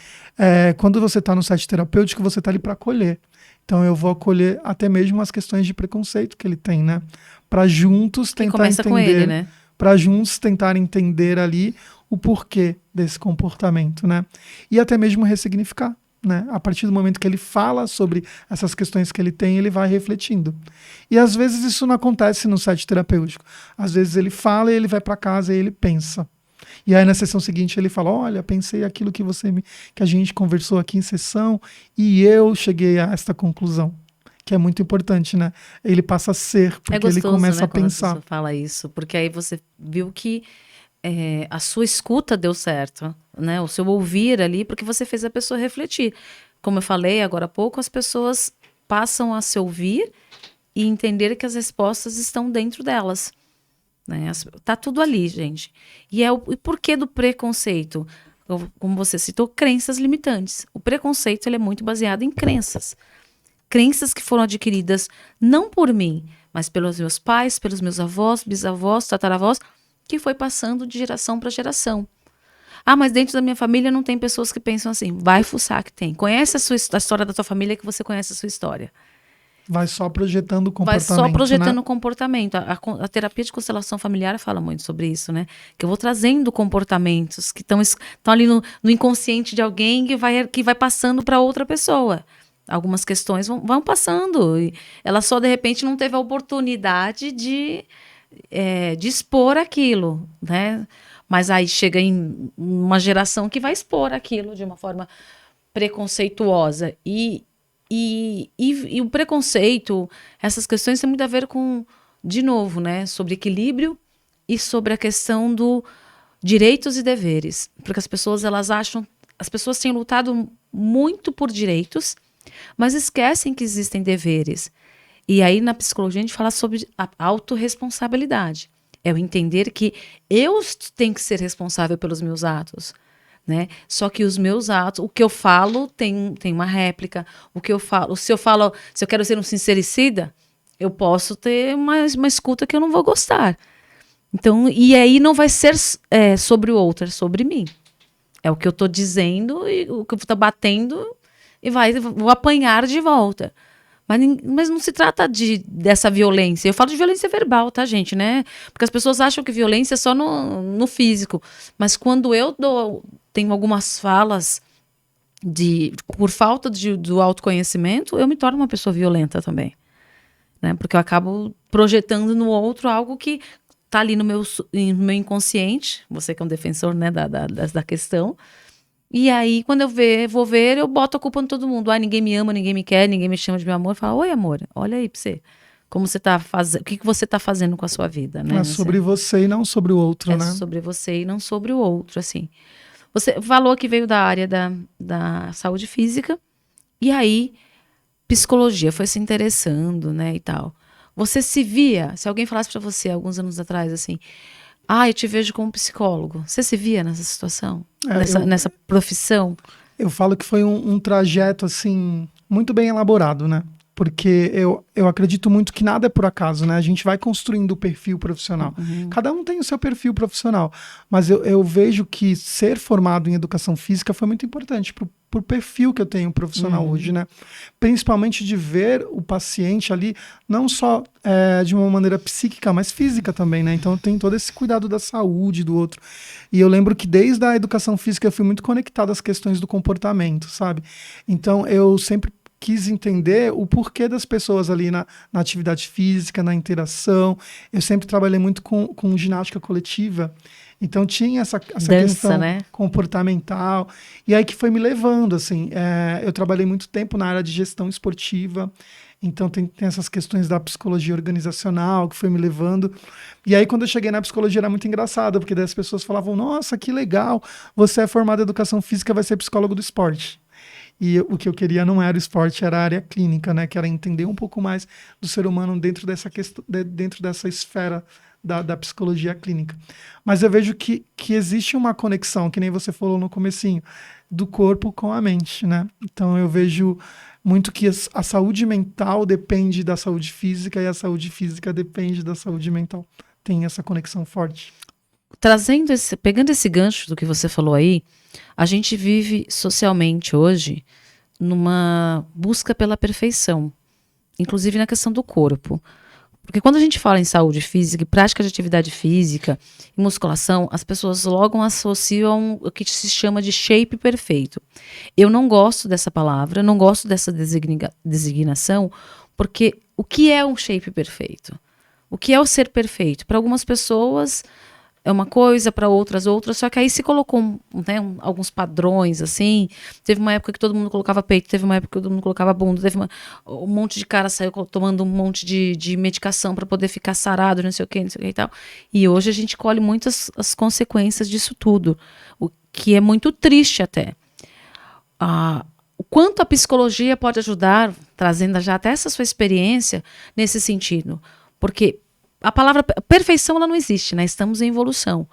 quando você está no site terapêutico, você está ali para acolher. Então eu vou acolher até mesmo as questões de preconceito que ele tem, né? Para juntos Que tentar começa entender, com ele, né? para juntos tentar entender ali o porquê desse comportamento, né? E até mesmo ressignificar, né? A partir do momento que ele fala sobre essas questões que ele tem, ele vai refletindo. E às vezes isso não acontece no site terapêutico. Às vezes ele fala e ele vai para casa e ele pensa. E aí na sessão seguinte ele fala, olha, pensei aquilo que que a gente conversou aqui em sessão e eu cheguei a esta conclusão. Que é muito importante, né? Ele passa a ser, porque ele gostoso, começa né, a quando a pensar. pessoa fala isso, porque aí você viu que a sua escuta deu certo, né? O seu ouvir ali, porque você fez a pessoa refletir. Como eu falei agora há pouco, as pessoas passam a se ouvir e entender que as respostas estão dentro delas. Né? Tá tudo ali, gente. E por que do preconceito? Como você citou, crenças limitantes. O preconceito ele é muito baseado em crenças. Crenças que foram adquiridas não por mim, mas pelos meus pais, pelos meus avós, bisavós, tataravós, que foi passando de geração para geração. Ah, mas dentro da minha família não tem pessoas que pensam assim. Vai fuçar que tem. Conhece a história da tua família que você conhece a sua história. Vai só projetando o Vai comportamento, só projetando né? o comportamento. A terapia de constelação familiar fala muito sobre isso, né? Que eu vou trazendo comportamentos que estão ali no inconsciente de alguém que vai passando para outra pessoa. Algumas questões vão passando. E ela só, de repente, não teve a oportunidade de expor aquilo, né? Mas aí chega em uma geração que vai expor aquilo de uma forma preconceituosa. E o preconceito, essas questões têm muito a ver com, de novo, né, sobre equilíbrio e sobre a questão do direitos e deveres. Porque as pessoas têm lutado muito por direitos, mas esquecem que existem deveres. E aí na psicologia a gente fala sobre a autorresponsabilidade. É o entender que eu tenho que ser responsável pelos meus atos. Né? Só que os meus atos, o que eu falo tem uma réplica. O que eu falo, se eu quero ser um sincericida, eu posso ter uma escuta que eu não vou gostar. Então, e aí não vai ser sobre o outro, é sobre mim. É o que eu estou dizendo e o que eu estou batendo e vou apanhar de volta. Mas não se trata dessa violência. Eu falo de violência verbal, tá, gente, né? Porque as pessoas acham que violência é só no físico. Mas quando tenho algumas falas por falta do autoconhecimento, eu me torno uma pessoa violenta também. Né? Porque eu acabo projetando no outro algo que tá ali no meu inconsciente. Você que é um defensor, né, da questão. E aí, quando vou ver, eu boto a culpa em todo mundo. Ninguém me ama, ninguém me quer, ninguém me chama de meu amor. Eu falo, oi, amor, olha aí pra você. Como você tá fazendo, o que você tá fazendo com a sua vida, né? É sobre você e não sobre o outro, né? É sobre você e não sobre o outro, assim. Você falou que veio da área da saúde física, e aí, psicologia foi se interessando, né, e tal. Você se via, se alguém falasse pra você, alguns anos atrás, assim, eu te vejo como psicólogo. Você se via nessa situação? Nessa profissão? Eu falo que foi um trajeto, assim, muito bem elaborado, né? Porque eu acredito muito que nada é por acaso, né? A gente vai construindo o perfil profissional. Cada um tem o seu perfil profissional. Mas eu vejo que ser formado em educação física foi muito importante pro perfil que eu tenho profissional hoje, né? Principalmente de ver o paciente ali, não só de uma maneira psíquica, mas física também, né? Então eu tenho todo esse cuidado da saúde do outro. E eu lembro que desde a educação física eu fui muito conectado às questões do comportamento, sabe? Então eu sempre quis entender o porquê das pessoas ali na atividade física, na interação. Eu sempre trabalhei muito com ginástica coletiva, então tinha essa Dança, questão né? comportamental, e aí que foi me levando, assim, eu trabalhei muito tempo na área de gestão esportiva, então tem essas questões da psicologia organizacional que foi me levando, e aí quando eu cheguei na psicologia era muito engraçado, porque daí as pessoas falavam, nossa, que legal, você é formado em educação física, vai ser psicólogo do esporte. E o que eu queria não era o esporte, era a área clínica, né? Que era entender um pouco mais do ser humano dentro dessa questão, dentro dessa esfera da psicologia clínica. Mas eu vejo que existe uma conexão, que nem você falou no comecinho, do corpo com a mente, né? Então eu vejo muito que a saúde mental depende da saúde física e a saúde física depende da saúde mental. Tem essa conexão forte. Pegando esse gancho do que você falou aí, a gente vive socialmente hoje numa busca pela perfeição, inclusive na questão do corpo. Porque quando a gente fala em saúde física, e prática de atividade física e musculação, as pessoas logo associam o que se chama de shape perfeito. Eu não gosto dessa palavra, não gosto dessa designação, porque o que é um shape perfeito? O que é o ser perfeito? Para algumas pessoas é uma coisa, para outras, só que aí se colocou alguns padrões, assim. Teve uma época que todo mundo colocava peito, teve uma época que todo mundo colocava bunda, um monte de cara saiu tomando um monte de medicação para poder ficar sarado, não sei o que e tal. E hoje a gente colhe muitas as consequências disso tudo, o que é muito triste até. O quanto a psicologia pode ajudar, trazendo já até essa sua experiência nesse sentido, porque a palavra perfeição ela não existe, né? Estamos em evolução.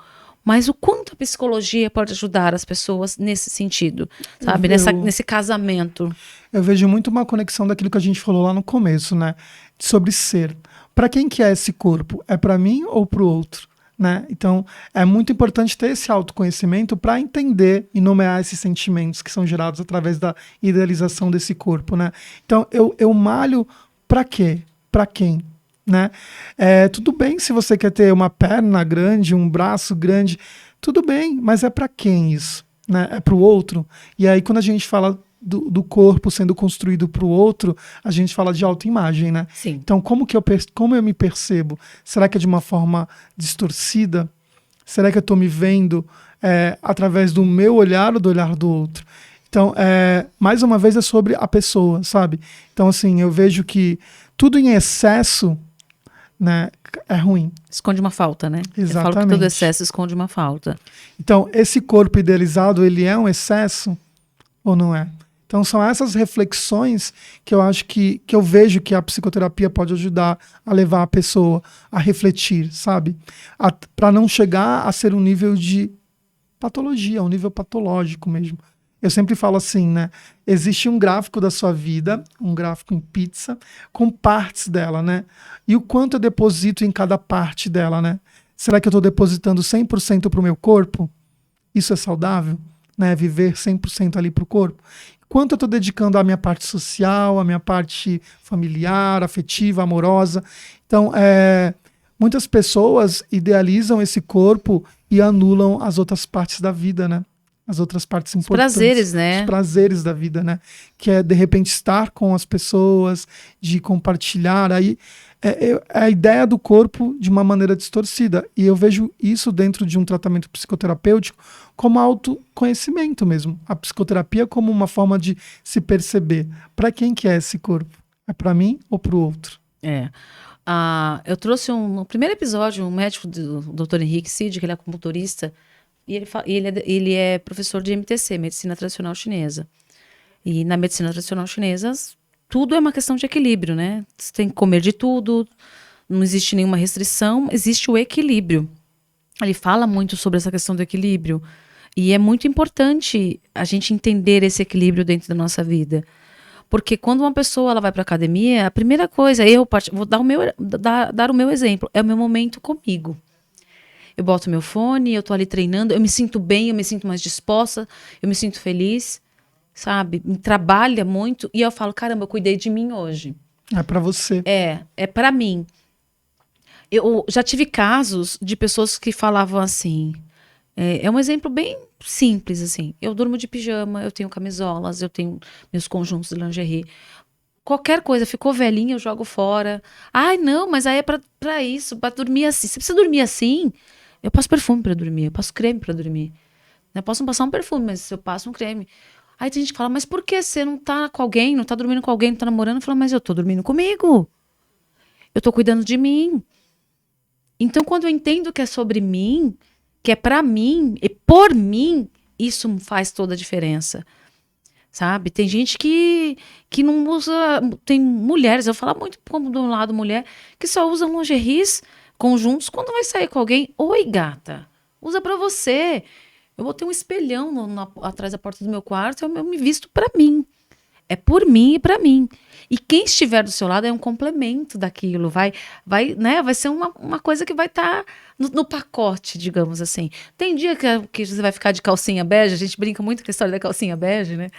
Mas o quanto a psicologia pode ajudar as pessoas nesse sentido, sabe? Nesse casamento. Eu vejo muito uma conexão daquilo que a gente falou lá no começo, né? Sobre ser. Para quem que é esse corpo? É para mim ou para o outro? Né? Então, é muito importante ter esse autoconhecimento para entender e nomear esses sentimentos que são gerados através da idealização desse corpo, né? Então, eu malho para quê? Para quem? Né? Tudo bem se você quer ter uma perna grande, um braço grande, tudo bem, mas é para quem isso? Né? É para o outro? E aí, quando a gente fala do corpo sendo construído para o outro, a gente fala de autoimagem, né? Sim. Então, como eu me percebo? Será que é de uma forma distorcida? Será que eu estou me vendo através do meu olhar ou do olhar do outro? Então, mais uma vez, é sobre a pessoa, sabe? Então, assim, eu vejo que tudo em excesso, né, é ruim. Esconde uma falta, né? Exatamente. Eu falo que todo excesso esconde uma falta. Então, esse corpo idealizado, ele é um excesso ou não é? Então, são essas reflexões que eu acho que eu vejo que a psicoterapia pode ajudar a levar a pessoa a refletir, sabe? Para não chegar a ser um nível de patologia, um nível patológico mesmo. Eu sempre falo assim, né? Existe um gráfico da sua vida, um gráfico em pizza, com partes dela, né? E o quanto eu deposito em cada parte dela, né? Será que eu estou depositando 100% para o meu corpo? Isso é saudável? Né? Viver 100% ali para o corpo? Quanto eu estou dedicando à minha parte social, à minha parte familiar, afetiva, amorosa? Então, muitas pessoas idealizam esse corpo e anulam as outras partes da vida, né? As outras partes importantes. Os prazeres, né? Os prazeres da vida, né? Que é, de repente, estar com as pessoas, de compartilhar. Aí é a ideia do corpo de uma maneira distorcida. E eu vejo isso dentro de um tratamento psicoterapêutico como autoconhecimento mesmo. A psicoterapia como uma forma de se perceber. Para quem que é esse corpo? É para mim ou para o outro? Eu trouxe no primeiro episódio um médico do Dr. Henrique Cid, que ele é acupunturista, e ele é professor de MTC, Medicina Tradicional Chinesa. E na medicina tradicional chinesa, tudo é uma questão de equilíbrio, né? Você tem que comer de tudo, não existe nenhuma restrição, existe o equilíbrio. Ele fala muito sobre essa questão do equilíbrio. E é muito importante a gente entender esse equilíbrio dentro da nossa vida. Porque quando uma pessoa ela vai para academia, a primeira coisa, vou dar o meu exemplo, é o meu momento comigo. Eu boto meu fone, eu tô ali treinando, eu me sinto bem, eu me sinto mais disposta, eu me sinto feliz, sabe? Me trabalha muito e eu falo, caramba, eu cuidei de mim hoje. É para você. É para mim. Eu já tive casos de pessoas que falavam assim, é um exemplo bem simples, assim, eu durmo de pijama, eu tenho camisolas, eu tenho meus conjuntos de lingerie, qualquer coisa, ficou velhinha, eu jogo fora. Ai, não, mas aí é pra isso, pra dormir assim. Você precisa dormir assim? Eu passo perfume pra dormir, eu passo creme pra dormir. Eu posso não passar um perfume, mas eu passo um creme. Aí tem gente que fala, mas por que você não tá com alguém, não tá dormindo com alguém, não tá namorando? Eu falo, mas eu tô dormindo comigo. Eu tô cuidando de mim. Então, quando eu entendo que é sobre mim, que é pra mim e por mim, isso faz toda a diferença. Sabe? Tem gente que não usa. Tem mulheres, eu falo muito como do lado mulher, que só usam lingeries, conjuntos, quando vai sair com alguém. Oi, gata, usa pra você. Eu vou ter um espelhão atrás da porta do meu quarto, eu me visto pra mim. É por mim e pra mim. E quem estiver do seu lado é um complemento daquilo. Vai ser uma coisa que vai estar no pacote, digamos assim. Tem dia que você vai ficar de calcinha bege, a gente brinca muito com a história da calcinha bege, né?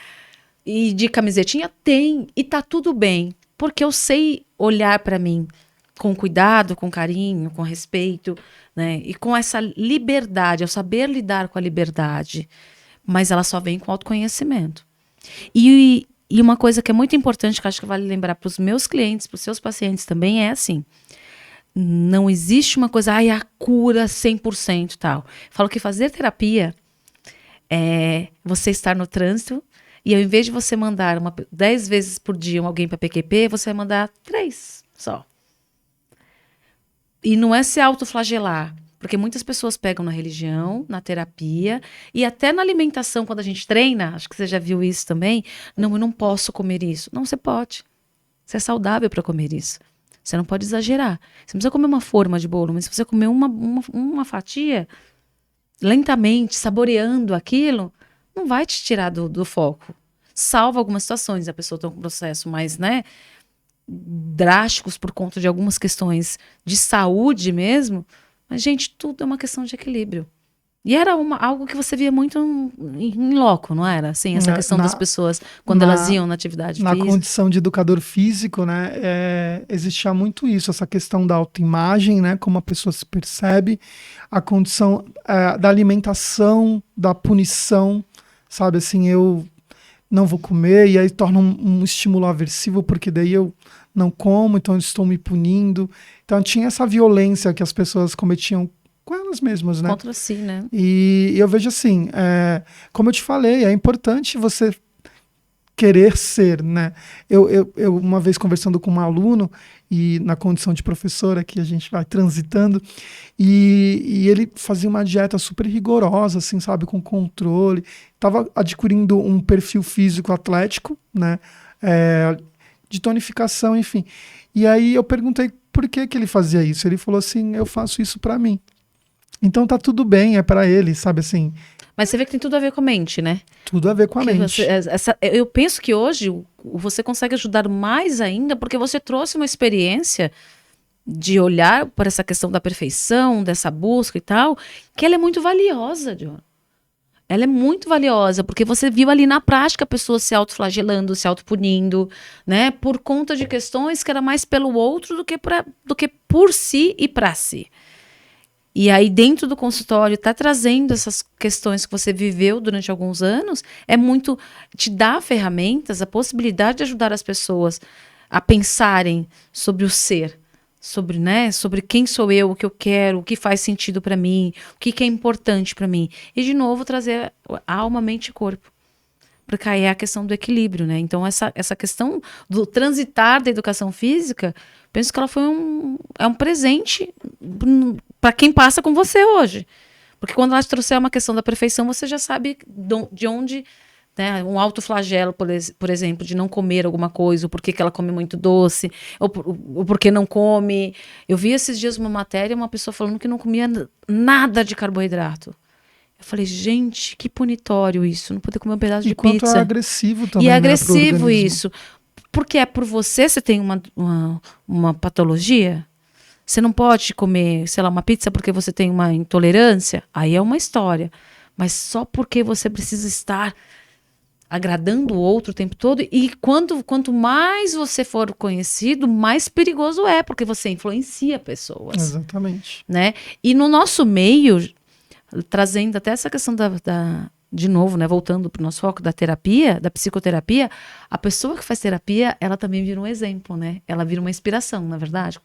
E de camisetinha? Tem. E tá tudo bem. Porque eu sei olhar pra mim com cuidado, com carinho, com respeito, né? E com essa liberdade, eu saber lidar com a liberdade. Mas ela só vem com autoconhecimento. E uma coisa que é muito importante, que eu acho que vale lembrar para os meus clientes, para os seus pacientes também, é assim. Não existe uma coisa, a cura 100% tal. Falo que fazer terapia é você estar no trânsito e ao invés de você mandar 10 vezes por dia alguém para PQP, você vai mandar 3 só. E não é se autoflagelar, porque muitas pessoas pegam na religião, na terapia e até na alimentação, quando a gente treina, acho que você já viu isso também, não, eu não posso comer isso. Não, você pode. Você é saudável para comer isso. Você não pode exagerar. Você não precisa comer uma forma de bolo, mas se você comer uma fatia, lentamente, saboreando aquilo, não vai te tirar do foco. Salva algumas situações, a pessoa tem um processo mais, né, drásticos por conta de algumas questões de saúde mesmo, mas, gente, tudo é uma questão de equilíbrio. E era algo que você via muito em loco, não era? Assim, essa questão das pessoas, quando elas iam na atividade física. Na condição de educador físico, né, existia muito isso, essa questão da autoimagem, né, como a pessoa se percebe, a condição da alimentação, da punição, sabe, assim, eu não vou comer, e aí torna um estímulo aversivo, porque daí eu não como, então eu estou me punindo. Então tinha essa violência que as pessoas cometiam com elas mesmas, né? Contra si, né? E eu vejo assim, como eu te falei, é importante você querer ser, né? Eu uma vez conversando com um aluno, e na condição de professora, que a gente vai transitando, e ele fazia uma dieta super rigorosa, assim, sabe, com controle, estava adquirindo um perfil físico atlético, né? De tonificação, enfim. E aí eu perguntei por que ele fazia isso. Ele falou assim, eu faço isso para mim. Então tá tudo bem, é para ele, sabe assim. Mas você vê que tem tudo a ver com a mente, né? Tudo a ver com a mente. Eu penso que hoje você consegue ajudar mais ainda porque você trouxe uma experiência de olhar para essa questão da perfeição, dessa busca e tal, que ela é muito valiosa, John. Ela é muito valiosa, porque você viu ali na prática a pessoa se autoflagelando, se autopunindo, né? Por conta de questões que era mais pelo outro do que por si e para si. E aí, dentro do consultório, tá trazendo essas questões que você viveu durante alguns anos, é muito te dar ferramentas, a possibilidade de ajudar as pessoas a pensarem sobre o ser, sobre, né, sobre quem sou eu, o que eu quero, o que faz sentido para mim, o que é importante para mim. E, de novo, trazer alma, mente e corpo. Porque aí é a questão do equilíbrio, né? Então, essa questão do transitar da educação física, penso que ela foi um presente para quem passa com você hoje. Porque quando ela te trouxer uma questão da perfeição, você já sabe de onde, né, um autoflagelo, por exemplo, de não comer alguma coisa, ou porque que ela come muito doce, ou porque não come. Eu vi esses dias uma matéria, uma pessoa falando que não comia nada de carboidrato. Eu falei, gente, que punitório isso, não poder comer um pedaço de pizza. É agressivo também. E é agressivo isso. porque é por você, você tem uma patologia? Você não pode comer, sei lá, uma pizza porque você tem uma intolerância? Aí é uma história. Mas só porque você precisa estar agradando o outro o tempo todo. E quanto mais você for conhecido, mais perigoso é, porque você influencia pessoas. Exatamente. Né? E no nosso meio, trazendo até essa questão de novo, né, voltando para o nosso foco da terapia, da psicoterapia, a pessoa que faz terapia, ela também vira um exemplo, né? Ela vira uma inspiração, na verdade.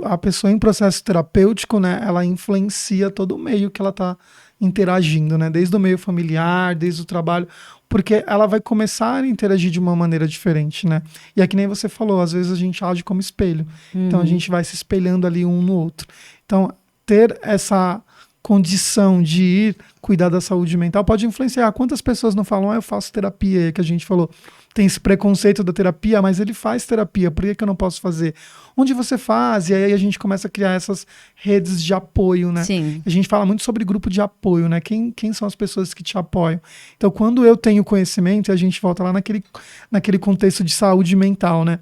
A pessoa em processo terapêutico, né, ela influencia todo o meio que ela está interagindo, né? Desde o meio familiar, desde o trabalho, porque ela vai começar a interagir de uma maneira diferente, né? E é que nem você falou, às vezes a gente age como espelho. Então a gente vai se espelhando ali um no outro. Então, ter essa condição de ir cuidar da saúde mental pode influenciar. Quantas pessoas não falam, eu faço terapia, que a gente falou, tem esse preconceito da terapia, mas ele faz terapia, por que eu não posso fazer? Onde você faz? E aí a gente começa a criar essas redes de apoio, né? Sim. A gente fala muito sobre grupo de apoio, né? Quem são as pessoas que te apoiam? Então, quando eu tenho conhecimento, e a gente volta lá naquele contexto de saúde mental, né?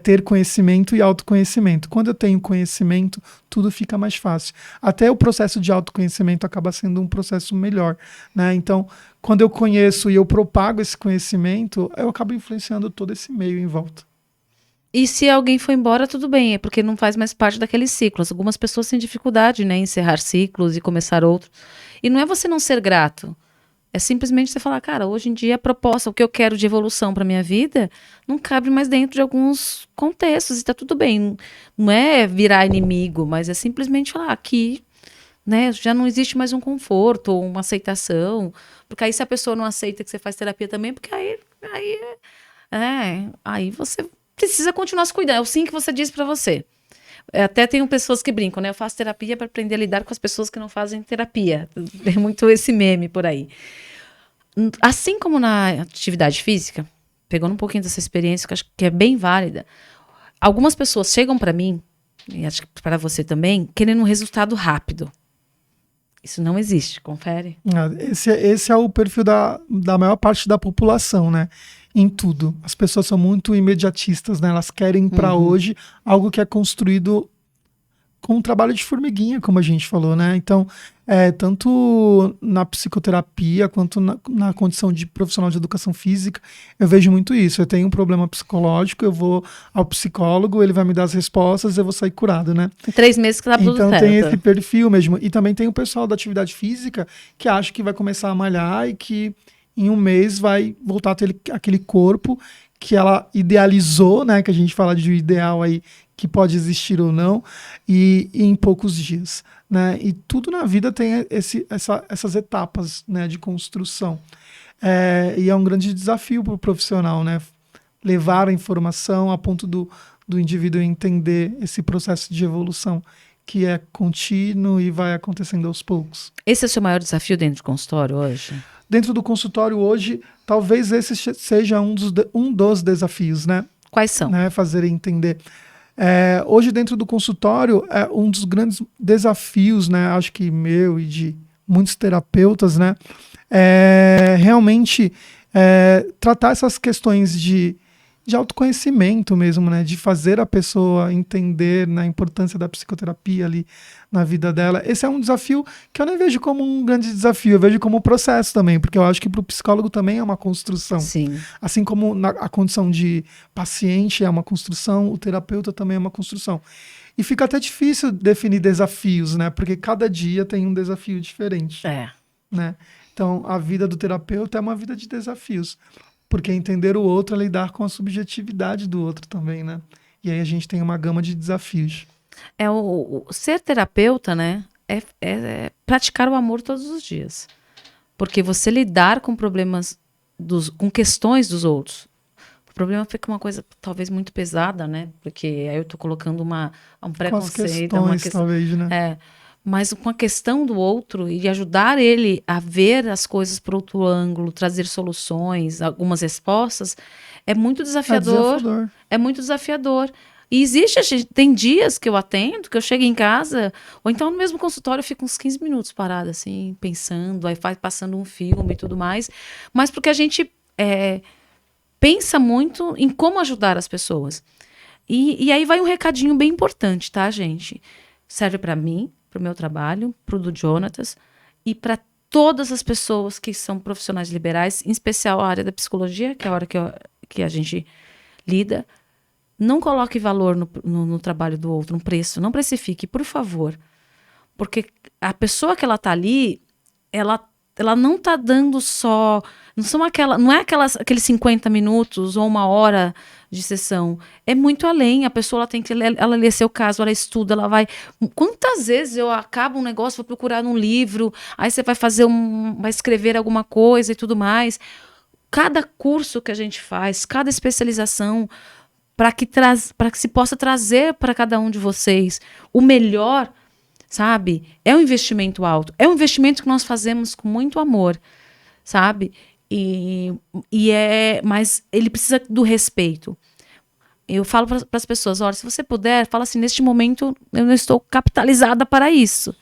Ter conhecimento e autoconhecimento. Quando eu tenho conhecimento, tudo fica mais fácil. Até o processo de autoconhecimento acaba sendo um processo melhor, né? Então, quando eu conheço e eu propago esse conhecimento, eu acabo influenciando todo esse meio em volta. E se alguém for embora, tudo bem, é porque não faz mais parte daqueles ciclos. Algumas pessoas têm dificuldade, né, em encerrar ciclos e começar outros. E não é você não ser grato. É simplesmente você falar, cara, hoje em dia a proposta, o que eu quero de evolução para minha vida, não cabe mais dentro de alguns contextos e tá tudo bem. Não é virar inimigo, mas é simplesmente falar, aqui, né, já não existe mais um conforto ou uma aceitação. Porque aí se a pessoa não aceita que você faz terapia também, porque aí você precisa continuar se cuidando. É o sim que você diz para você. Até tenho pessoas que brincam, né? Eu faço terapia para aprender a lidar com as pessoas que não fazem terapia. Tem muito esse meme por aí. Assim como na atividade física, pegando um pouquinho dessa experiência, que acho que é bem válida, algumas pessoas chegam para mim, e acho que para você também, querendo um resultado rápido. Isso não existe, confere. Esse é o perfil da maior parte da população, né? Em tudo. As pessoas são muito imediatistas, né? Elas querem para hoje algo que é construído com um trabalho de formiguinha, como a gente falou, né? Então, tanto na psicoterapia quanto na condição de profissional de educação física, eu vejo muito isso. Eu tenho um problema psicológico, eu vou ao psicólogo, ele vai me dar as respostas, eu vou sair curado, né? Em 3 meses que tá tudo certo. Então tem esse perfil mesmo. E também tem o pessoal da atividade física que acha que vai começar a malhar e que em um mês vai voltar a ter aquele corpo que ela idealizou, né? Que a gente fala de ideal aí, que pode existir ou não, e em poucos dias, né? E tudo na vida tem essas etapas, né, de construção. E é um grande desafio para o profissional, né? Levar a informação a ponto do indivíduo entender esse processo de evolução, que é contínuo e vai acontecendo aos poucos. Esse é o seu maior desafio dentro do consultório hoje? Dentro do consultório hoje, talvez esse seja um dos desafios, né? Quais são? Né? Fazer entender. Hoje, dentro do consultório, um dos grandes desafios, né? Acho que meu e de muitos terapeutas, né? Realmente tratar essas questões de autoconhecimento mesmo, né? De fazer a pessoa entender, né, a importância da psicoterapia ali na vida dela. Esse é um desafio que eu nem vejo como um grande desafio, eu vejo como um processo também, porque eu acho que para o psicólogo também é uma construção. Sim. Assim como a condição de paciente é uma construção, o terapeuta também é uma construção. E fica até difícil definir desafios, né? Porque cada dia tem um desafio diferente. Né? Então, a vida do terapeuta é uma vida de desafios. Porque entender o outro é lidar com a subjetividade do outro também, né? E aí a gente tem uma gama de desafios. O ser terapeuta, né? É praticar o amor todos os dias. Porque você lidar com problemas, com questões dos outros. O problema fica uma coisa talvez muito pesada, né? Porque aí eu tô colocando um preconceito. Com as questões, talvez, né? Mas com a questão do outro e ajudar ele a ver as coisas por outro ângulo, trazer soluções, algumas respostas, é muito desafiador. É muito desafiador. E tem dias que eu atendo, que eu chego em casa, ou então no mesmo consultório eu fico uns 15 minutos parada, assim, pensando, aí passando um filme e tudo mais. Mas porque a gente pensa muito em como ajudar as pessoas. E aí vai um recadinho bem importante, tá, gente? Serve para mim, para o meu trabalho, para o do Jonatas e para todas as pessoas que são profissionais liberais, em especial a área da psicologia, que é a hora que a gente lida. Não coloque valor no trabalho do outro, no preço. Não precifique, por favor. Porque a pessoa que ela tá ali, ela não tá dando só... Não é aqueles 50 minutos ou 1 hora de sessão. É muito além. A pessoa ela tem que ela lê seu caso, ela estuda, ela vai... Quantas vezes eu acabo um negócio, vou procurar num livro, aí você vai vai escrever alguma coisa e tudo mais. Cada curso que a gente faz, cada especialização, para que se possa trazer para cada um de vocês o melhor, sabe? É um investimento alto. É um investimento que nós fazemos com muito amor, sabe? Mas ele precisa do respeito. Eu falo para as pessoas, olha, se você puder, fala assim, neste momento eu não estou capitalizada para isso,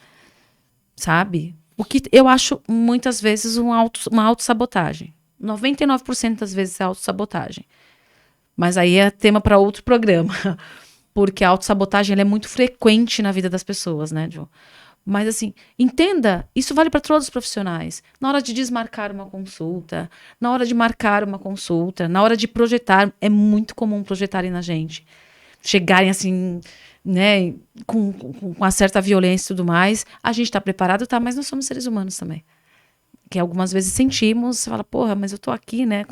sabe? O que eu acho muitas vezes uma autossabotagem. 99% das vezes é autossabotagem. Mas aí é tema para outro programa. Porque a autossabotagem ela é muito frequente na vida das pessoas, né, Jo? Mas assim, entenda, isso vale para todos os profissionais. Na hora de desmarcar uma consulta, na hora de marcar uma consulta, na hora de projetar, é muito comum projetarem na gente. Chegarem assim, né, com uma certa violência e tudo mais. A gente está preparado, tá, mas nós somos seres humanos também. Que algumas vezes sentimos, você fala, porra, mas eu tô aqui, né,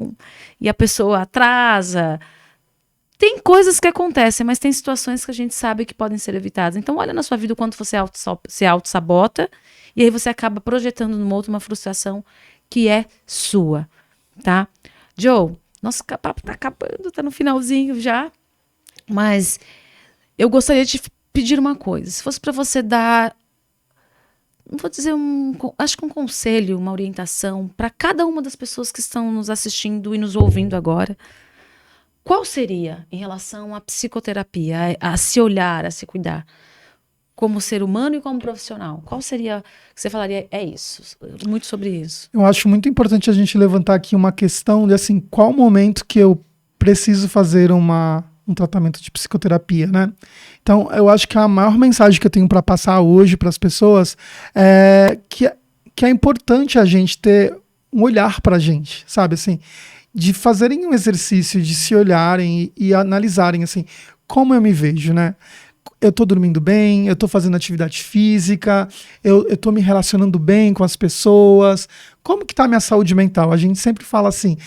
e a pessoa atrasa. Tem coisas que acontecem, mas tem situações que a gente sabe que podem ser evitadas. Então, olha na sua vida o quanto você se auto-sabota e aí você acaba projetando no outro uma frustração que é sua, tá? Joe, nosso papo tá acabando, tá no finalzinho já, mas eu gostaria de pedir uma coisa. Se fosse para você dar, não vou dizer acho que um conselho, uma orientação para cada uma das pessoas que estão nos assistindo e nos ouvindo agora, qual seria em relação à psicoterapia, a se olhar, a se cuidar, como ser humano e como profissional? Qual seria que você falaria? É isso, muito sobre isso. Eu acho muito importante a gente levantar aqui uma questão de assim, qual momento que eu preciso fazer um tratamento de psicoterapia, né? Então, eu acho que a maior mensagem que eu tenho para passar hoje para as pessoas é que é importante a gente ter um olhar para a gente, sabe assim? De fazerem um exercício, de se olharem e analisarem, assim, como eu me vejo, né? Eu tô dormindo bem, eu tô fazendo atividade física, eu tô me relacionando bem com as pessoas. Como que tá a minha saúde mental? A gente sempre fala assim,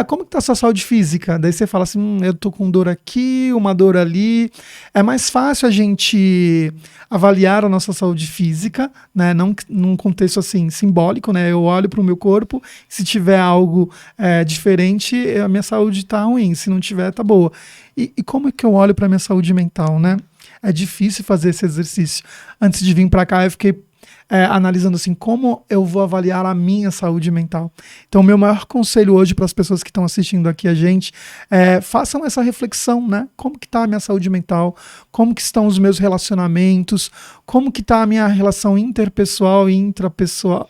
como que tá a sua saúde física? Daí você fala assim, eu tô com dor aqui, uma dor ali. É mais fácil a gente avaliar a nossa saúde física, né? Não num contexto assim, simbólico, né? Eu olho pro meu corpo, se tiver algo diferente, a minha saúde tá ruim, se não tiver, tá boa. E como é que eu olho pra minha saúde mental, né? É difícil fazer esse exercício. Antes de vir para cá, eu fiquei analisando assim, como eu vou avaliar a minha saúde mental. Então, o meu maior conselho hoje para as pessoas que estão assistindo aqui a gente, façam essa reflexão, né? Como que está a minha saúde mental? Como que estão os meus relacionamentos? Como que está a minha relação interpessoal e intrapessoal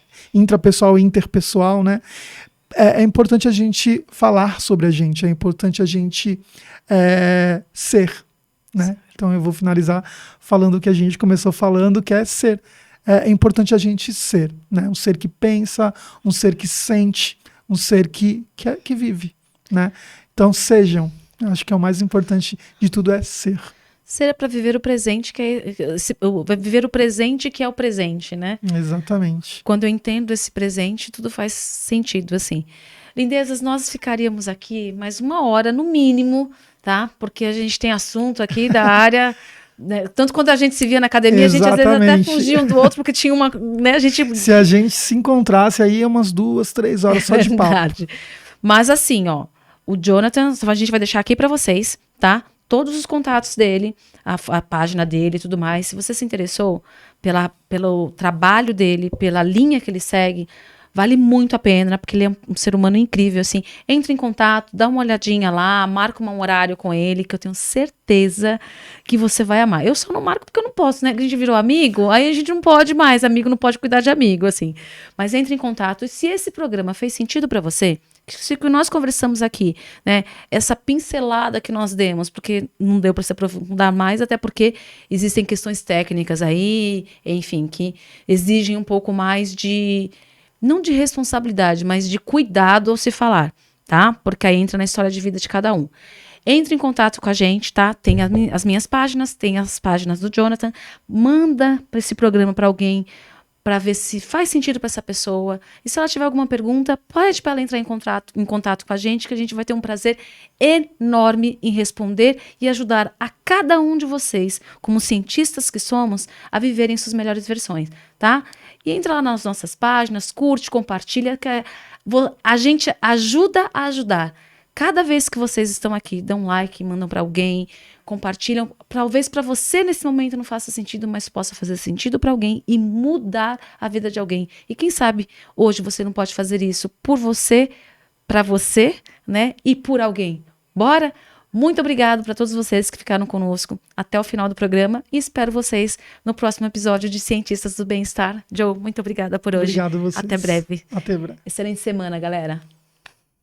e interpessoal, né? É importante a gente falar sobre a gente, é importante a gente ser, né? Então eu vou finalizar falando o que a gente começou falando, que é ser. É importante a gente ser, né? Um ser que pensa, um ser que sente, um ser que vive, né? Então sejam. Eu acho que é o mais importante de tudo é ser. Ser é para viver o presente, viver o presente que é o presente, né? Exatamente. Quando eu entendo esse presente, tudo faz sentido, assim. Lindezas, nós ficaríamos aqui mais 1 hora, no mínimo, tá? Porque a gente tem assunto aqui da área, né? Tanto quando a gente se via na academia, Exatamente. A gente às vezes até fugia um do outro, porque tinha uma, né? Se a gente se encontrasse aí, umas 2, 3 horas só de papo. Mas assim, ó, o Jonathan, a gente vai deixar aqui para vocês, tá? Todos os contatos dele, a página dele e tudo mais. Se você se interessou pelo trabalho dele, pela linha que ele segue, vale muito a pena, porque ele é um ser humano incrível, assim. Entre em contato, dá uma olhadinha lá, marca um horário com ele, que eu tenho certeza que você vai amar. Eu só não marco porque eu não posso, né? A gente virou amigo, aí a gente não pode mais, amigo não pode cuidar de amigo, assim. Mas entre em contato, e se esse programa fez sentido para você, Se o que nós conversamos aqui, né, essa pincelada que nós demos, porque não deu para se aprofundar mais, até porque existem questões técnicas aí, enfim, que exigem um pouco mais de, não de responsabilidade, mas de cuidado ao se falar, tá? Porque aí entra na história de vida de cada um. Entre em contato com a gente, tá? Tem as minhas páginas, tem as páginas do Jonathan. Manda para esse programa para alguém, para ver se faz sentido para essa pessoa. E se ela tiver alguma pergunta, pede para ela entrar em contato com a gente, que a gente vai ter um prazer enorme em responder e ajudar a cada um de vocês, como cientistas que somos, a viverem suas melhores versões, tá? E entra lá nas nossas páginas, curte, compartilha, que a gente ajuda a ajudar. Cada vez que vocês estão aqui, dão like, mandam para alguém, compartilham. Talvez para você nesse momento não faça sentido, mas possa fazer sentido para alguém e mudar a vida de alguém. E quem sabe hoje você não pode fazer isso por você, para você, né? E por alguém. Bora? Muito obrigado para todos vocês que ficaram conosco até o final do programa e espero vocês no próximo episódio de Cientistas do Bem-Estar. Joe, muito obrigada por hoje. Obrigado a vocês. Até breve. Até breve. Excelente semana, galera.